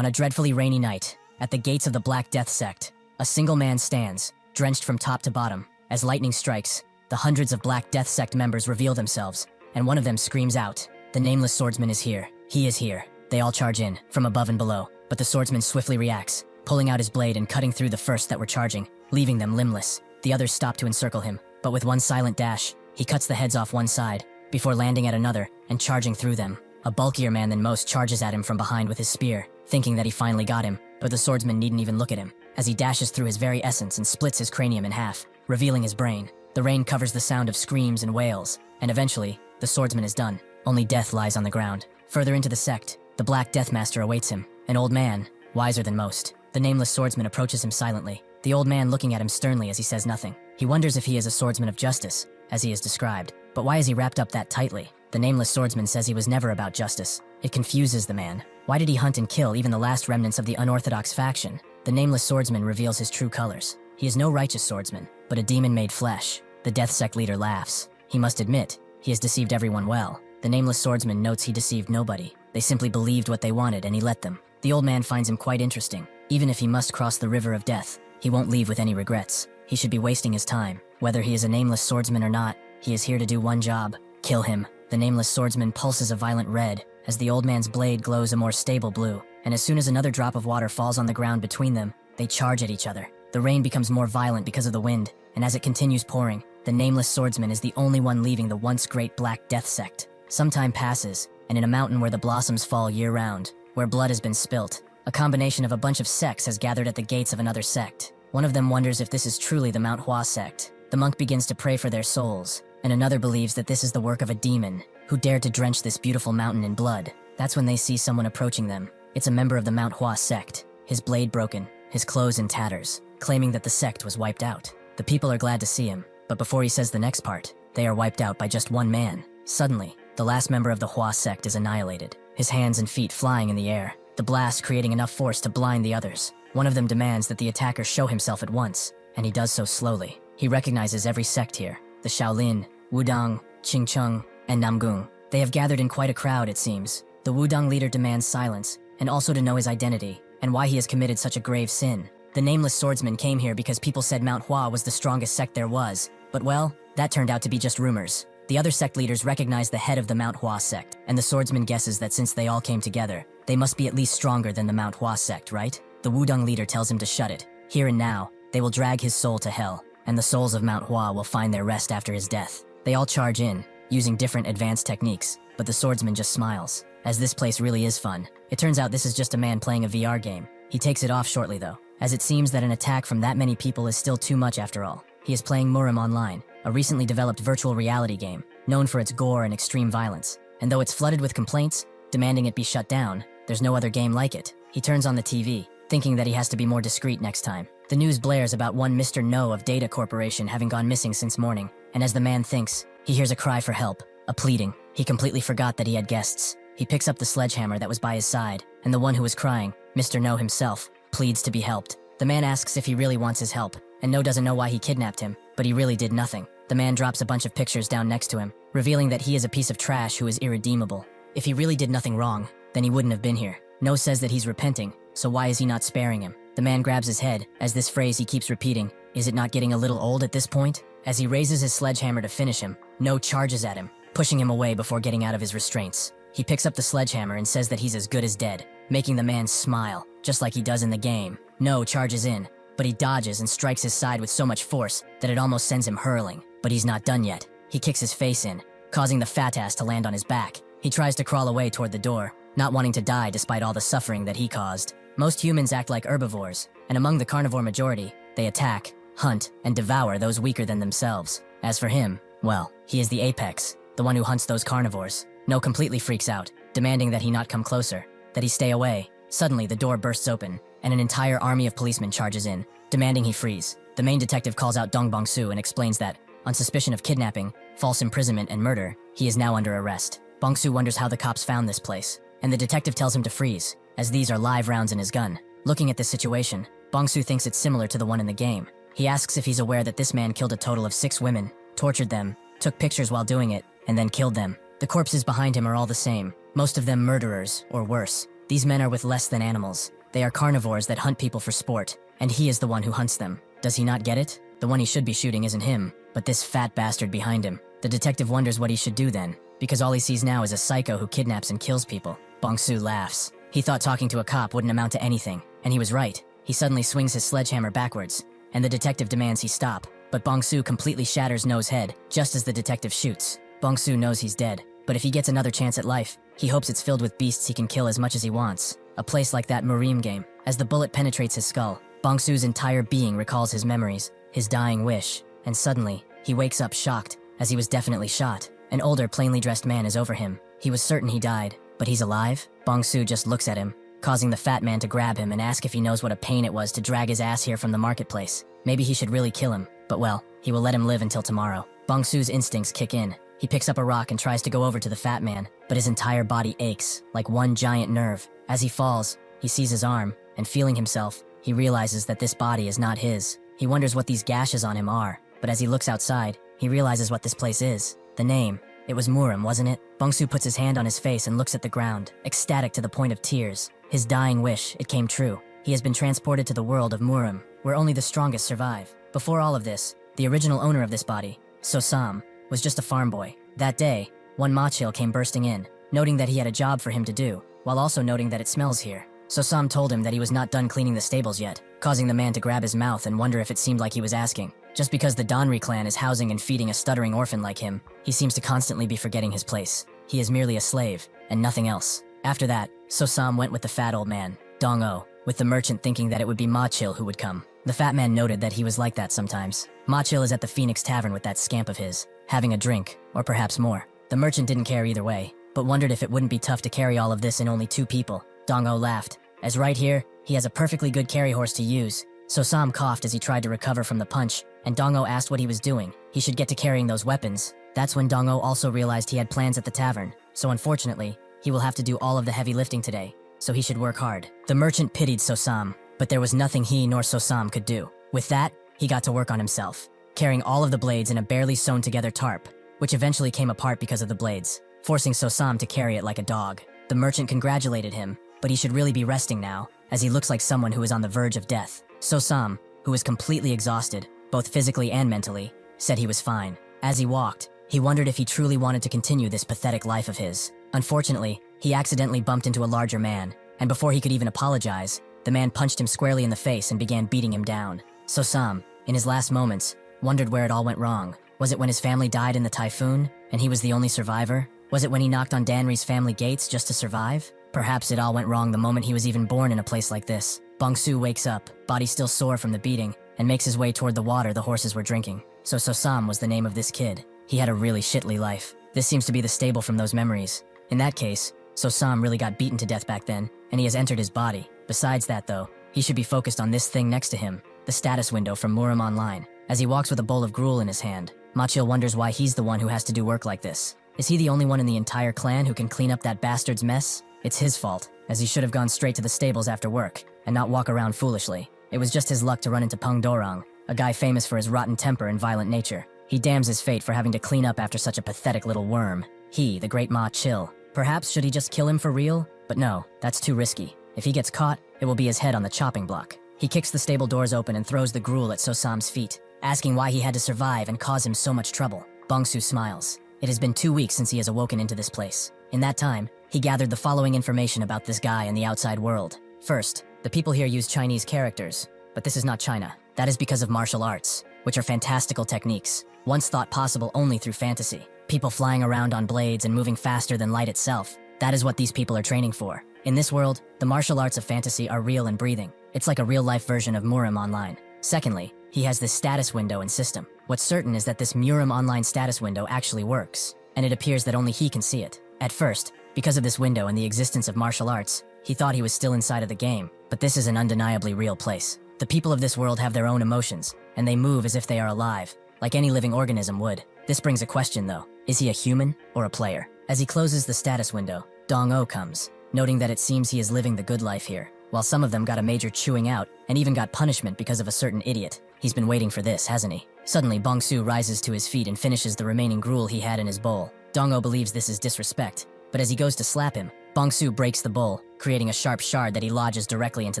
On a dreadfully rainy night, at the gates of the Black Death sect, a single man stands, drenched from top to bottom. As lightning strikes, the hundreds of Black Death sect members reveal themselves, and one of them screams out, "The Nameless Swordsman is here. He is here." They all charge in, from above and below, but the swordsman swiftly reacts, pulling out his blade and cutting through the first that were charging, leaving them limbless. The others stop to encircle him, but with one silent dash, he cuts the heads off one side, before landing at another and charging through them. A bulkier man than most charges at him from behind with his spear, thinking that he finally got him, but the swordsman needn't even look at him, as he dashes through his very essence and splits his cranium in half, revealing his brain. The rain covers the sound of screams and wails, and eventually, the swordsman is done. Only death lies on the ground. Further into the sect, the Black Death Master awaits him, an old man, wiser than most. The Nameless Swordsman approaches him silently, the old man looking at him sternly as he says nothing. He wonders if he is a swordsman of justice, as he is described, but why is he wrapped up that tightly? The Nameless Swordsman says he was never about justice. It confuses the man. Why did he hunt and kill even the last remnants of the unorthodox faction? The Nameless Swordsman reveals his true colors. He is no righteous swordsman, but a demon made flesh. The Death Sect leader laughs. He must admit, he has deceived everyone well. The Nameless Swordsman notes he deceived nobody. They simply believed what they wanted and he let them. The old man finds him quite interesting. Even if he must cross the river of death, he won't leave with any regrets. He should be wasting his time. Whether he is a Nameless Swordsman or not, he is here to do one job: kill him. The Nameless Swordsman pulses a violent red, as the old man's blade glows a more stable blue, and as soon as another drop of water falls on the ground between them, they charge at each other. The rain becomes more violent because of the wind, and as it continues pouring, the Nameless Swordsman is the only one leaving the once great Black Death sect. Some time passes, and in a mountain where the blossoms fall year-round, where blood has been spilt, a combination of a bunch of sects has gathered at the gates of another sect. One of them wonders if this is truly the Manhwa sect. The monk begins to pray for their souls, and another believes that this is the work of a demon who dared to drench this beautiful mountain in blood. That's when they see someone approaching them. It's a member of the Manhwa sect, his blade broken, his clothes in tatters, claiming that the sect was wiped out. The people are glad to see him, but before he says the next part, they are wiped out by just one man. Suddenly, the last member of the Hua sect is annihilated, his hands and feet flying in the air, the blast creating enough force to blind the others. One of them demands that the attacker show himself at once, and he does so slowly. He recognizes every sect here: the Shaolin, Wudang, Qingcheng, and Namgung. They have gathered in quite a crowd, it seems. The Wudang leader demands silence, and also to know his identity, and why he has committed such a grave sin. The Nameless Swordsman came here because people said Mount Hua was the strongest sect there was, but well, that turned out to be just rumors. The other sect leaders recognize the head of the Mount Hua sect, and the swordsman guesses that since they all came together, they must be at least stronger than the Mount Hua sect, right? The Wudang leader tells him to shut it. Here and now, they will drag his soul to hell, and the souls of Mount Hua will find their rest after his death. They all charge in, using different advanced techniques, but the swordsman just smiles, as this place really is fun. It turns out this is just a man playing a VR game. He takes it off shortly though, as it seems that an attack from that many people is still too much after all. He is playing Murim Online, a recently developed virtual reality game, known for its gore and extreme violence. And though it's flooded with complaints, demanding it be shut down, there's no other game like it. He turns on the TV, thinking that he has to be more discreet next time. The news blares about one Mr. No of Data Corporation having gone missing since morning, and as the man thinks, he hears a cry for help, a pleading. He completely forgot that he had guests. He picks up the sledgehammer that was by his side, and the one who was crying, Mr. No himself, pleads to be helped. The man asks if he really wants his help, and No doesn't know why he kidnapped him, but he really did nothing. The man drops a bunch of pictures down next to him, revealing that he is a piece of trash who is irredeemable. If he really did nothing wrong, then he wouldn't have been here. No says that he's repenting, so why is he not sparing him? The man grabs his head, as this phrase he keeps repeating, is it not getting a little old at this point? As he raises his sledgehammer to finish him, No charges at him, pushing him away before getting out of his restraints. He picks up the sledgehammer and says that he's as good as dead, making the man smile, just like he does in the game. No charges in, but he dodges and strikes his side with so much force that it almost sends him hurling. But he's not done yet. He kicks his face in, causing the fat ass to land on his back. He tries to crawl away toward the door, not wanting to die despite all the suffering that he caused. Most humans act like herbivores, and among the carnivore majority, they attack, hunt, and devour those weaker than themselves. As for him, well, he is the apex, the one who hunts those carnivores. No completely freaks out, demanding that he not come closer, that he stay away. Suddenly, the door bursts open, and an entire army of policemen charges in, demanding he freeze. The main detective calls out Dong Bongsu and explains that, on suspicion of kidnapping, false imprisonment, and murder, he is now under arrest. Bongsu wonders how the cops found this place, and the detective tells him to freeze, as these are live rounds in his gun. Looking at this situation, Bongsu thinks it's similar to the one in the game. He asks if he's aware that this man killed a total of 6 women, tortured them, took pictures while doing it, and then killed them. The corpses behind him are all the same, most of them murderers, or worse. These men are with less than animals. They are carnivores that hunt people for sport, and he is the one who hunts them. Does he not get it? The one he should be shooting isn't him, but this fat bastard behind him. The detective wonders what he should do then, because all he sees now is a psycho who kidnaps and kills people. Bong-soo laughs. He thought talking to a cop wouldn't amount to anything, and he was right. He suddenly swings his sledgehammer backwards, and the detective demands he stop, but Bong-soo completely shatters No's head just as the detective shoots. Bong-soo knows he's dead, but if he gets another chance at life, he hopes it's filled with beasts he can kill as much as he wants. A place like that Murim game. As the bullet penetrates his skull, Bong-soo's entire being recalls his memories, his dying wish, and suddenly, he wakes up shocked, as he was definitely shot. An older, plainly dressed man is over him. He was certain he died, but he's alive? Bong-soo just looks at him, causing the fat man to grab him and ask if he knows what a pain it was to drag his ass here from the marketplace. Maybe he should really kill him, but well, he will let him live until tomorrow. Bong-soo's instincts kick in. He picks up a rock and tries to go over to the fat man, but his entire body aches, like one giant nerve. As he falls, he sees his arm, and feeling himself, he realizes that this body is not his. He wonders what these gashes on him are, but as he looks outside, he realizes what this place is. The name. It was Murim, wasn't it? Bong-soo puts his hand on his face and looks at the ground, ecstatic to the point of tears. His dying wish, it came true. He has been transported to the world of Murim, where only the strongest survive. Before all of this, the original owner of this body, So-sam, was just a farm boy. That day, one Machil came bursting in, noting that he had a job for him to do, while also noting that it smells here. So-sam told him that he was not done cleaning the stables yet, causing the man to grab his mouth and wonder if it seemed like he was asking. Just because the Donri clan is housing and feeding a stuttering orphan like him, he seems to constantly be forgetting his place. He is merely a slave, and nothing else. After that, So-sam went with the fat old man, Dong-o, with the merchant thinking that it would be Machil who would come. The fat man noted that he was like that sometimes. Machil is at the Phoenix Tavern with that scamp of his, having a drink, or perhaps more. The merchant didn't care either way, but wondered if it wouldn't be tough to carry all of this in only 2 people. Dong-o laughed, as right here, he has a perfectly good carry horse to use. So-sam coughed as he tried to recover from the punch, and Dong-o asked what he was doing. He should get to carrying those weapons. That's when Dong-o also realized he had plans at the tavern, so unfortunately, he will have to do all of the heavy lifting today, so he should work hard. The merchant pitied So-sam, but there was nothing he nor So-sam could do. With that, he got to work on himself, carrying all of the blades in a barely sewn together tarp, which eventually came apart because of the blades, forcing So-sam to carry it like a dog. The merchant congratulated him, but he should really be resting now, as he looks like someone who is on the verge of death. So-sam, who was completely exhausted, both physically and mentally, said he was fine. As he walked, he wondered if he truly wanted to continue this pathetic life of his. Unfortunately, he accidentally bumped into a larger man, and before he could even apologize, the man punched him squarely in the face and began beating him down. So-sam, in his last moments, wondered where it all went wrong. Was it when his family died in the typhoon, and he was the only survivor? Was it when he knocked on Danri's family gates just to survive? Perhaps it all went wrong the moment he was even born in a place like this. Bong-soo wakes up, body still sore from the beating, and makes his way toward the water the horses were drinking. So-sam was the name of this kid. He had a really shitly life. This seems to be the stable from those memories. In that case, So-sam really got beaten to death back then, and he has entered his body. Besides that though, he should be focused on this thing next to him, the status window from Murim Online. As he walks with a bowl of gruel in his hand, Machil wonders why he's the one who has to do work like this. Is he the only one in the entire clan who can clean up that bastard's mess? It's his fault, as he should have gone straight to the stables after work, and not walk around foolishly. It was just his luck to run into Peng Dorang, a guy famous for his rotten temper and violent nature. He damns his fate for having to clean up after such a pathetic little worm. He, the great Machil. Perhaps should he just kill him for real? But no, that's too risky. If he gets caught, it will be his head on the chopping block. He kicks the stable doors open and throws the gruel at So-sam's feet, asking why he had to survive and cause him so much trouble. Bong-soo smiles. It has been 2 weeks since he has awoken into this place. In that time, he gathered the following information about this guy and the outside world. First, the people here use Chinese characters, but this is not China. That is because of martial arts, which are fantastical techniques, once thought possible only through fantasy. People flying around on blades and moving faster than light itself. That is what these people are training for. In this world, the martial arts of fantasy are real and breathing. It's like a real-life version of Murim Online. Secondly, he has this status window and system. What's certain is that this Murim Online status window actually works, and it appears that only he can see it. At first, because of this window and the existence of martial arts, he thought he was still inside of the game, but this is an undeniably real place. The people of this world have their own emotions, and they move as if they are alive, like any living organism would. This brings a question though. Is he a human or a player? As he closes the status window, Dong-o comes, noting that it seems he is living the good life here, while some of them got a major chewing out and even got punishment because of a certain idiot. He's been waiting for this, hasn't he? Suddenly, Bong-soo rises to his feet and finishes the remaining gruel he had in his bowl. Dong-o believes this is disrespect, but as he goes to slap him, Bongsu breaks the bull, creating a sharp shard that he lodges directly into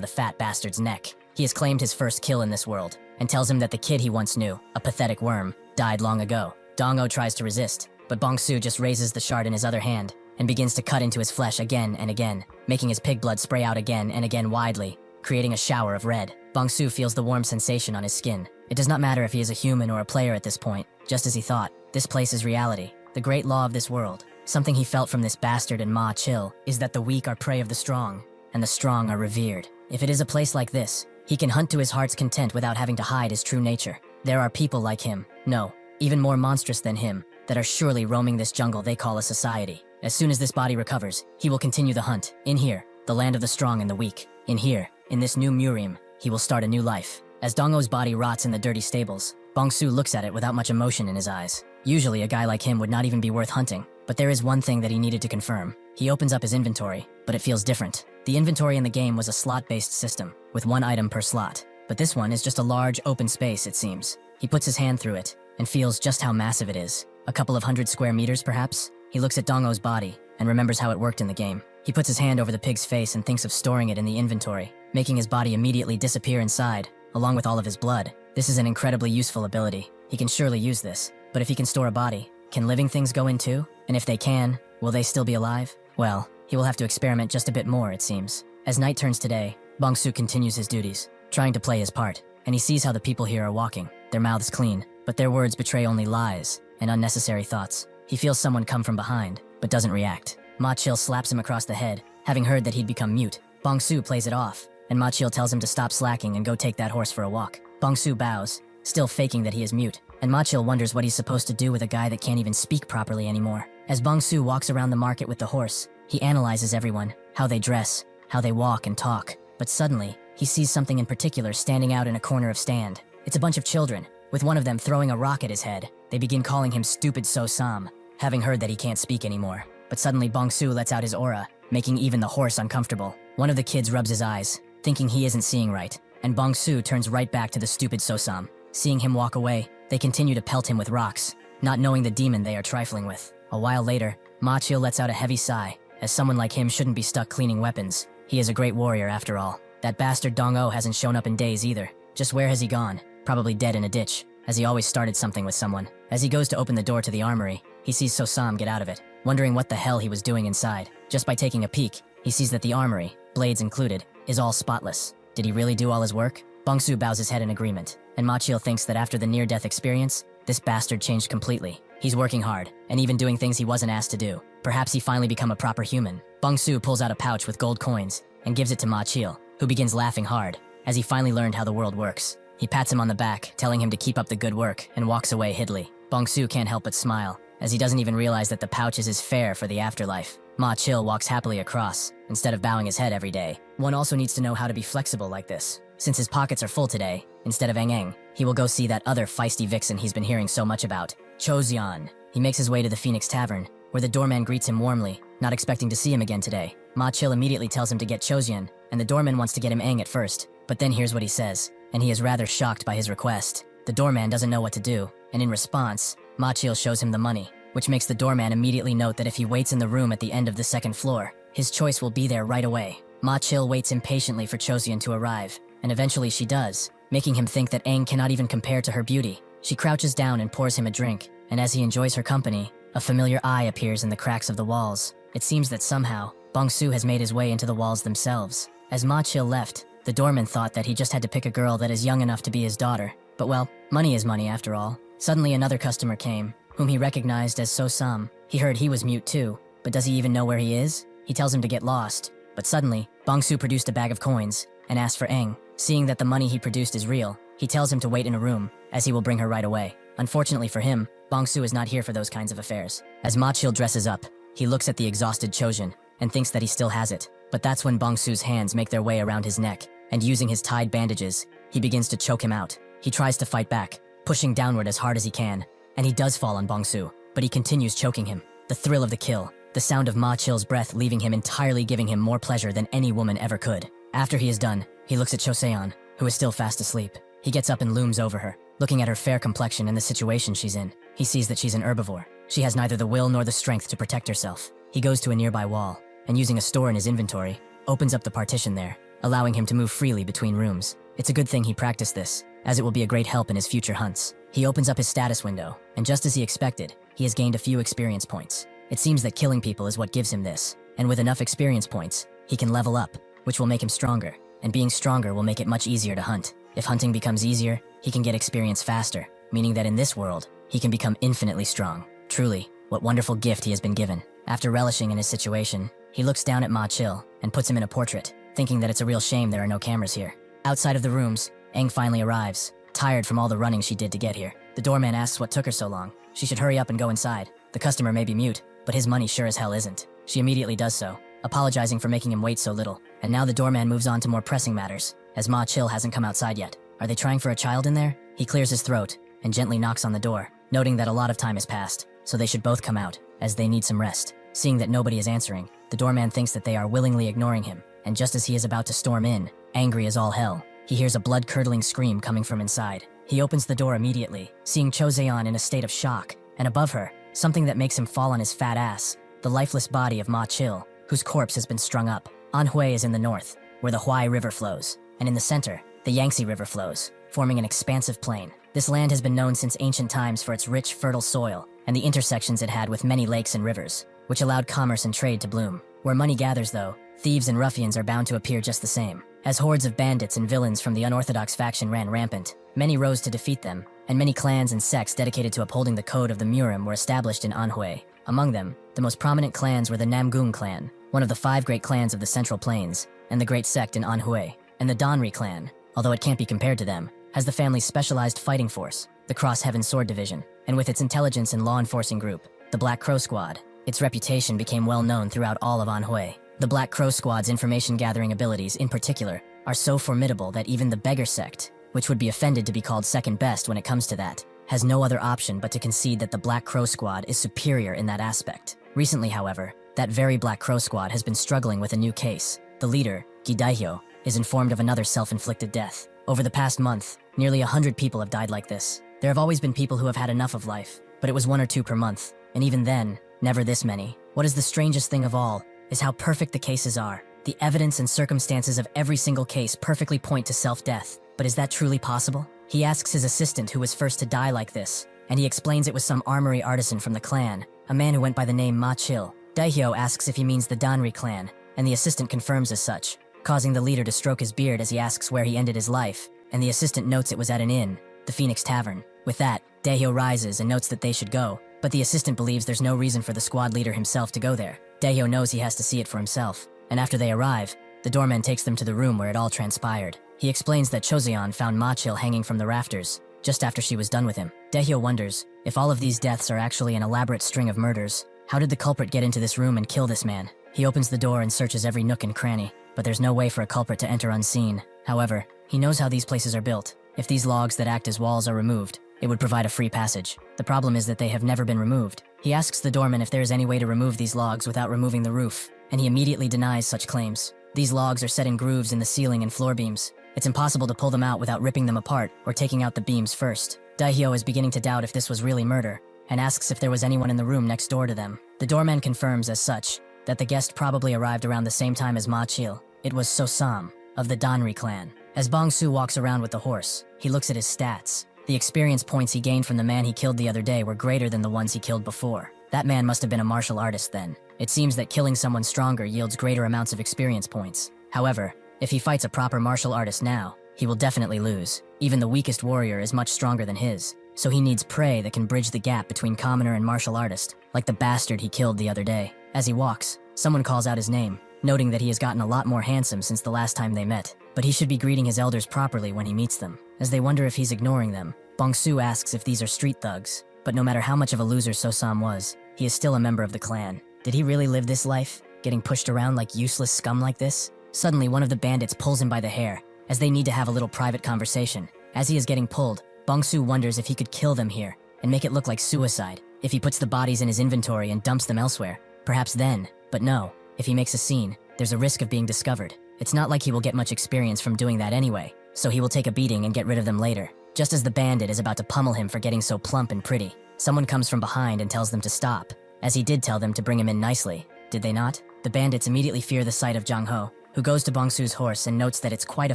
the fat bastard's neck. He has claimed his first kill in this world, and tells him that the kid he once knew, a pathetic worm, died long ago. Dong-o tries to resist, but Bongsu just raises the shard in his other hand, and begins to cut into his flesh again and again, making his pig blood spray out again and again widely, creating a shower of red. Bongsu feels the warm sensation on his skin. It does not matter if he is a human or a player at this point, just as he thought. This place is reality, the great law of this world. Something he felt from this bastard and Ma Chill is that the weak are prey of the strong, and the strong are revered. If it is a place like this, he can hunt to his heart's content without having to hide his true nature. There are people like him, no, even more monstrous than him, that are surely roaming this jungle they call a society. As soon as this body recovers, he will continue the hunt. In here, the land of the strong and the weak. In here, in this new Murim, he will start a new life. As Dong-o's body rots in the dirty stables, Bongsu looks at it without much emotion in his eyes. Usually a guy like him would not even be worth hunting, but there is one thing that he needed to confirm. He opens up his inventory, but it feels different. The inventory in the game was a slot-based system, with one item per slot. But this one is just a large, open space, it seems. He puts his hand through it, and feels just how massive it is. A couple of 100 square meters, perhaps? He looks at Dong-o's body, and remembers how it worked in the game. He puts his hand over the pig's face and thinks of storing it in the inventory, making his body immediately disappear inside, along with all of his blood. This is an incredibly useful ability. He can surely use this. But if he can store a body, can living things go in too? And if they can, will they still be alive? Well, he will have to experiment just a bit more, it seems. As night turns to day, Bongsu continues his duties, trying to play his part, and he sees how the people here are walking, their mouths clean, but their words betray only lies and unnecessary thoughts. He feels someone come from behind, but doesn't react. Ma Chill slaps him across the head, having heard that he'd become mute. Bongsu plays it off, and Ma Chill tells him to stop slacking and go take that horse for a walk. Bongsu bows, still faking that he is mute, and Ma Chill wonders what he's supposed to do with a guy that can't even speak properly anymore. As Bongsu walks around the market with the horse, he analyzes everyone, how they dress, how they walk and talk. But suddenly, he sees something in particular standing out in a corner of stand. It's a bunch of children, with one of them throwing a rock at his head. They begin calling him Stupid So-Sam, having heard that he can't speak anymore. But suddenly Bongsu lets out his aura, making even the horse uncomfortable. One of the kids rubs his eyes, thinking he isn't seeing right, and Bongsu turns right back to the Stupid So-Sam. Seeing him walk away, they continue to pelt him with rocks, not knowing the demon they are trifling with. A while later, Ma Chill lets out a heavy sigh, as someone like him shouldn't be stuck cleaning weapons. He is a great warrior after all. That bastard Dong-o hasn't shown up in days either. Just where has he gone? Probably dead in a ditch, as he always started something with someone. As he goes to open the door to the armory, he sees So-Sam get out of it, wondering what the hell he was doing inside. Just by taking a peek, he sees that the armory, blades included, is all spotless. Did he really do all his work? Bongsu bows his head in agreement, and Ma Chill thinks that after the near-death experience, this bastard changed completely. He's working hard, and even doing things he wasn't asked to do. Perhaps he finally become a proper human. Bongsu pulls out a pouch with gold coins, and gives it to Ma Chill, who begins laughing hard, as he finally learned how the world works. He pats him on the back, telling him to keep up the good work, and walks away hiddly. Bongsu can't help but smile, as he doesn't even realize that the pouch is his fare for the afterlife. Ma Chill walks happily across, instead of bowing his head every day. One also needs to know how to be flexible like this. Since his pockets are full today, instead of Eng, he will go see that other feisty vixen he's been hearing so much about, Chozian. He makes his way to the Phoenix Tavern, where the doorman greets him warmly, not expecting to see him again today. Ma Chill immediately tells him to get Chozian, and the doorman wants to get him Eng at first, but then here's what he says, and he is rather shocked by his request. The doorman doesn't know what to do, and in response, Ma Chill shows him the money, which makes the doorman immediately note that if he waits in the room at the end of the second floor, his choice will be there right away. Ma Chill waits impatiently for Chozian to arrive, and eventually she does, making him think that Aang cannot even compare to her beauty. She crouches down and pours him a drink, and as he enjoys her company, a familiar eye appears in the cracks of the walls. It seems that somehow, Bongsu has made his way into the walls themselves. As Ma Chill left, the doorman thought that he just had to pick a girl that is young enough to be his daughter. But well, money is money after all. Suddenly another customer came, whom he recognized as So-Sam. He heard he was mute too, but does he even know where he is? He tells him to get lost. But suddenly, Bongsu produced a bag of coins, and asked for Aang. Seeing that the money he produced is real, he tells him to wait in a room, as he will bring her right away. Unfortunately for him, Bongsu is not here for those kinds of affairs. As Ma Chill dresses up, he looks at the exhausted Chojin, and thinks that he still has it. But that's when Bongsu's hands make their way around his neck, and using his tied bandages, he begins to choke him out. He tries to fight back, pushing downward as hard as he can, and he does fall on Bongsu, but he continues choking him. The thrill of the kill, the sound of Ma Chill's breath leaving him entirely giving him more pleasure than any woman ever could. After he is done, he looks at Choseon, who is still fast asleep. He gets up and looms over her, looking at her fair complexion and the situation she's in. He sees that she's an herbivore. She has neither the will nor the strength to protect herself. He goes to a nearby wall, and using a store in his inventory, opens up the partition there, allowing him to move freely between rooms. It's a good thing he practiced this, as it will be a great help in his future hunts. He opens up his status window, and just as he expected, he has gained a few experience points. It seems that killing people is what gives him this, and with enough experience points, he can level up, which will make him stronger, and being stronger will make it much easier to hunt. If hunting becomes easier, he can get experience faster, meaning that in this world, he can become infinitely strong. Truly, what wonderful gift he has been given. After relishing in his situation, he looks down at Ma Chill and puts him in a portrait, thinking that it's a real shame there are no cameras here. Outside of the rooms, Eng finally arrives, tired from all the running she did to get here. The doorman asks what took her so long. She should hurry up and go inside. The customer may be mute, but his money sure as hell isn't. She immediately does so, apologizing for making him wait so little. And now the doorman moves on to more pressing matters, as Ma Chill hasn't come outside yet. Are they trying for a child in there? He clears his throat and gently knocks on the door, noting that a lot of time has passed, so they should both come out, as they need some rest. Seeing that nobody is answering, the doorman thinks that they are willingly ignoring him, and just as he is about to storm in, angry as all hell, he hears a blood-curdling scream coming from inside. He opens the door immediately, seeing Cho Zeon in a state of shock, and above her, something that makes him fall on his fat ass, the lifeless body of Ma Chill, whose corpse has been strung up. Anhui is in the north, where the Huai River flows, and in the center, the Yangtze River flows, forming an expansive plain. This land has been known since ancient times for its rich, fertile soil, and the intersections it had with many lakes and rivers, which allowed commerce and trade to bloom. Where money gathers, though, thieves and ruffians are bound to appear just the same. As hordes of bandits and villains from the unorthodox faction ran rampant, many rose to defeat them, and many clans and sects dedicated to upholding the code of the Murim were established in Anhui. Among them, the most prominent clans were the Namgung clan, one of the 5 great clans of the Central Plains, and the great sect in Anhui, and the Danri clan, although it can't be compared to them, has the family's specialized fighting force, the Cross Heaven Sword Division, and with its intelligence and law enforcing group, the Black Crow Squad. Its reputation became well known throughout all of Anhui. The Black Crow Squad's information gathering abilities, in particular, are so formidable that even the Beggar sect, which would be offended to be called second best when it comes to that, has no other option but to concede that the Black Crow Squad is superior in that aspect. Recently, however, that very Black Crow Squad has been struggling with a new case. The leader, Gidaihyo, is informed of another self-inflicted death. Over the past month, nearly 100 people have died like this. There have always been people who have had enough of life, but it was 1 or 2 per month, and even then, never this many. What is the strangest thing of all is how perfect the cases are. The evidence and circumstances of every single case perfectly point to self-death. But is that truly possible? He asks his assistant who was first to die like this, and he explains it was some armory artisan from the clan, a man who went by the name Ma Chill. Daihyo asks if he means the Danri clan, and the assistant confirms as such, causing the leader to stroke his beard as he asks where he ended his life, and the assistant notes it was at an inn, the Phoenix Tavern. With that, Daihyo rises and notes that they should go, but the assistant believes there's no reason for the squad leader himself to go there. Daihyo knows he has to see it for himself, and after they arrive, the doorman takes them to the room where it all transpired. He explains that Choseon found Ma Chill hanging from the rafters, just after she was done with him. Daihyo wonders, if all of these deaths are actually an elaborate string of murders, how did the culprit get into this room and kill this man? He opens the door and searches every nook and cranny, but there's no way for a culprit to enter unseen. However, he knows how these places are built. If these logs that act as walls are removed, it would provide a free passage. The problem is that they have never been removed. He asks the doorman if there is any way to remove these logs without removing the roof, and he immediately denies such claims. These logs are set in grooves in the ceiling and floor beams. It's impossible to pull them out without ripping them apart or taking out the beams first. Daihyo is beginning to doubt if this was really murder, and asks if there was anyone in the room next door to them. The doorman confirms as such that the guest probably arrived around the same time as Ma Chill. It was Sosam, of the Danri clan. As Bong-su walks around with the horse, he looks at his stats. The experience points he gained from the man he killed the other day were greater than the ones he killed before. That man must have been a martial artist then. It seems that killing someone stronger yields greater amounts of experience points. However, if he fights a proper martial artist now, he will definitely lose. Even the weakest warrior is much stronger than his, so he needs prey that can bridge the gap between commoner and martial artist, like the bastard he killed the other day. As he walks, someone calls out his name, noting that he has gotten a lot more handsome since the last time they met, but he should be greeting his elders properly when he meets them. As they wonder if he's ignoring them, Bong-su asks if these are street thugs, but no matter how much of a loser Sosam was, he is still a member of the clan. Did he really live this life, getting pushed around like useless scum like this? Suddenly, one of the bandits pulls him by the hair, as they need to have a little private conversation. As he is getting pulled, Bong-su wonders if he could kill them here, and make it look like suicide. If he puts the bodies in his inventory and dumps them elsewhere, perhaps then, but no. If he makes a scene, there's a risk of being discovered. It's not like he will get much experience from doing that anyway, so he will take a beating and get rid of them later. Just as the bandit is about to pummel him for getting so plump and pretty, someone comes from behind and tells them to stop, as he did tell them to bring him in nicely, did they not? The bandits immediately fear the sight of Zhang Ho, who goes to Bongsu's horse and notes that it's quite a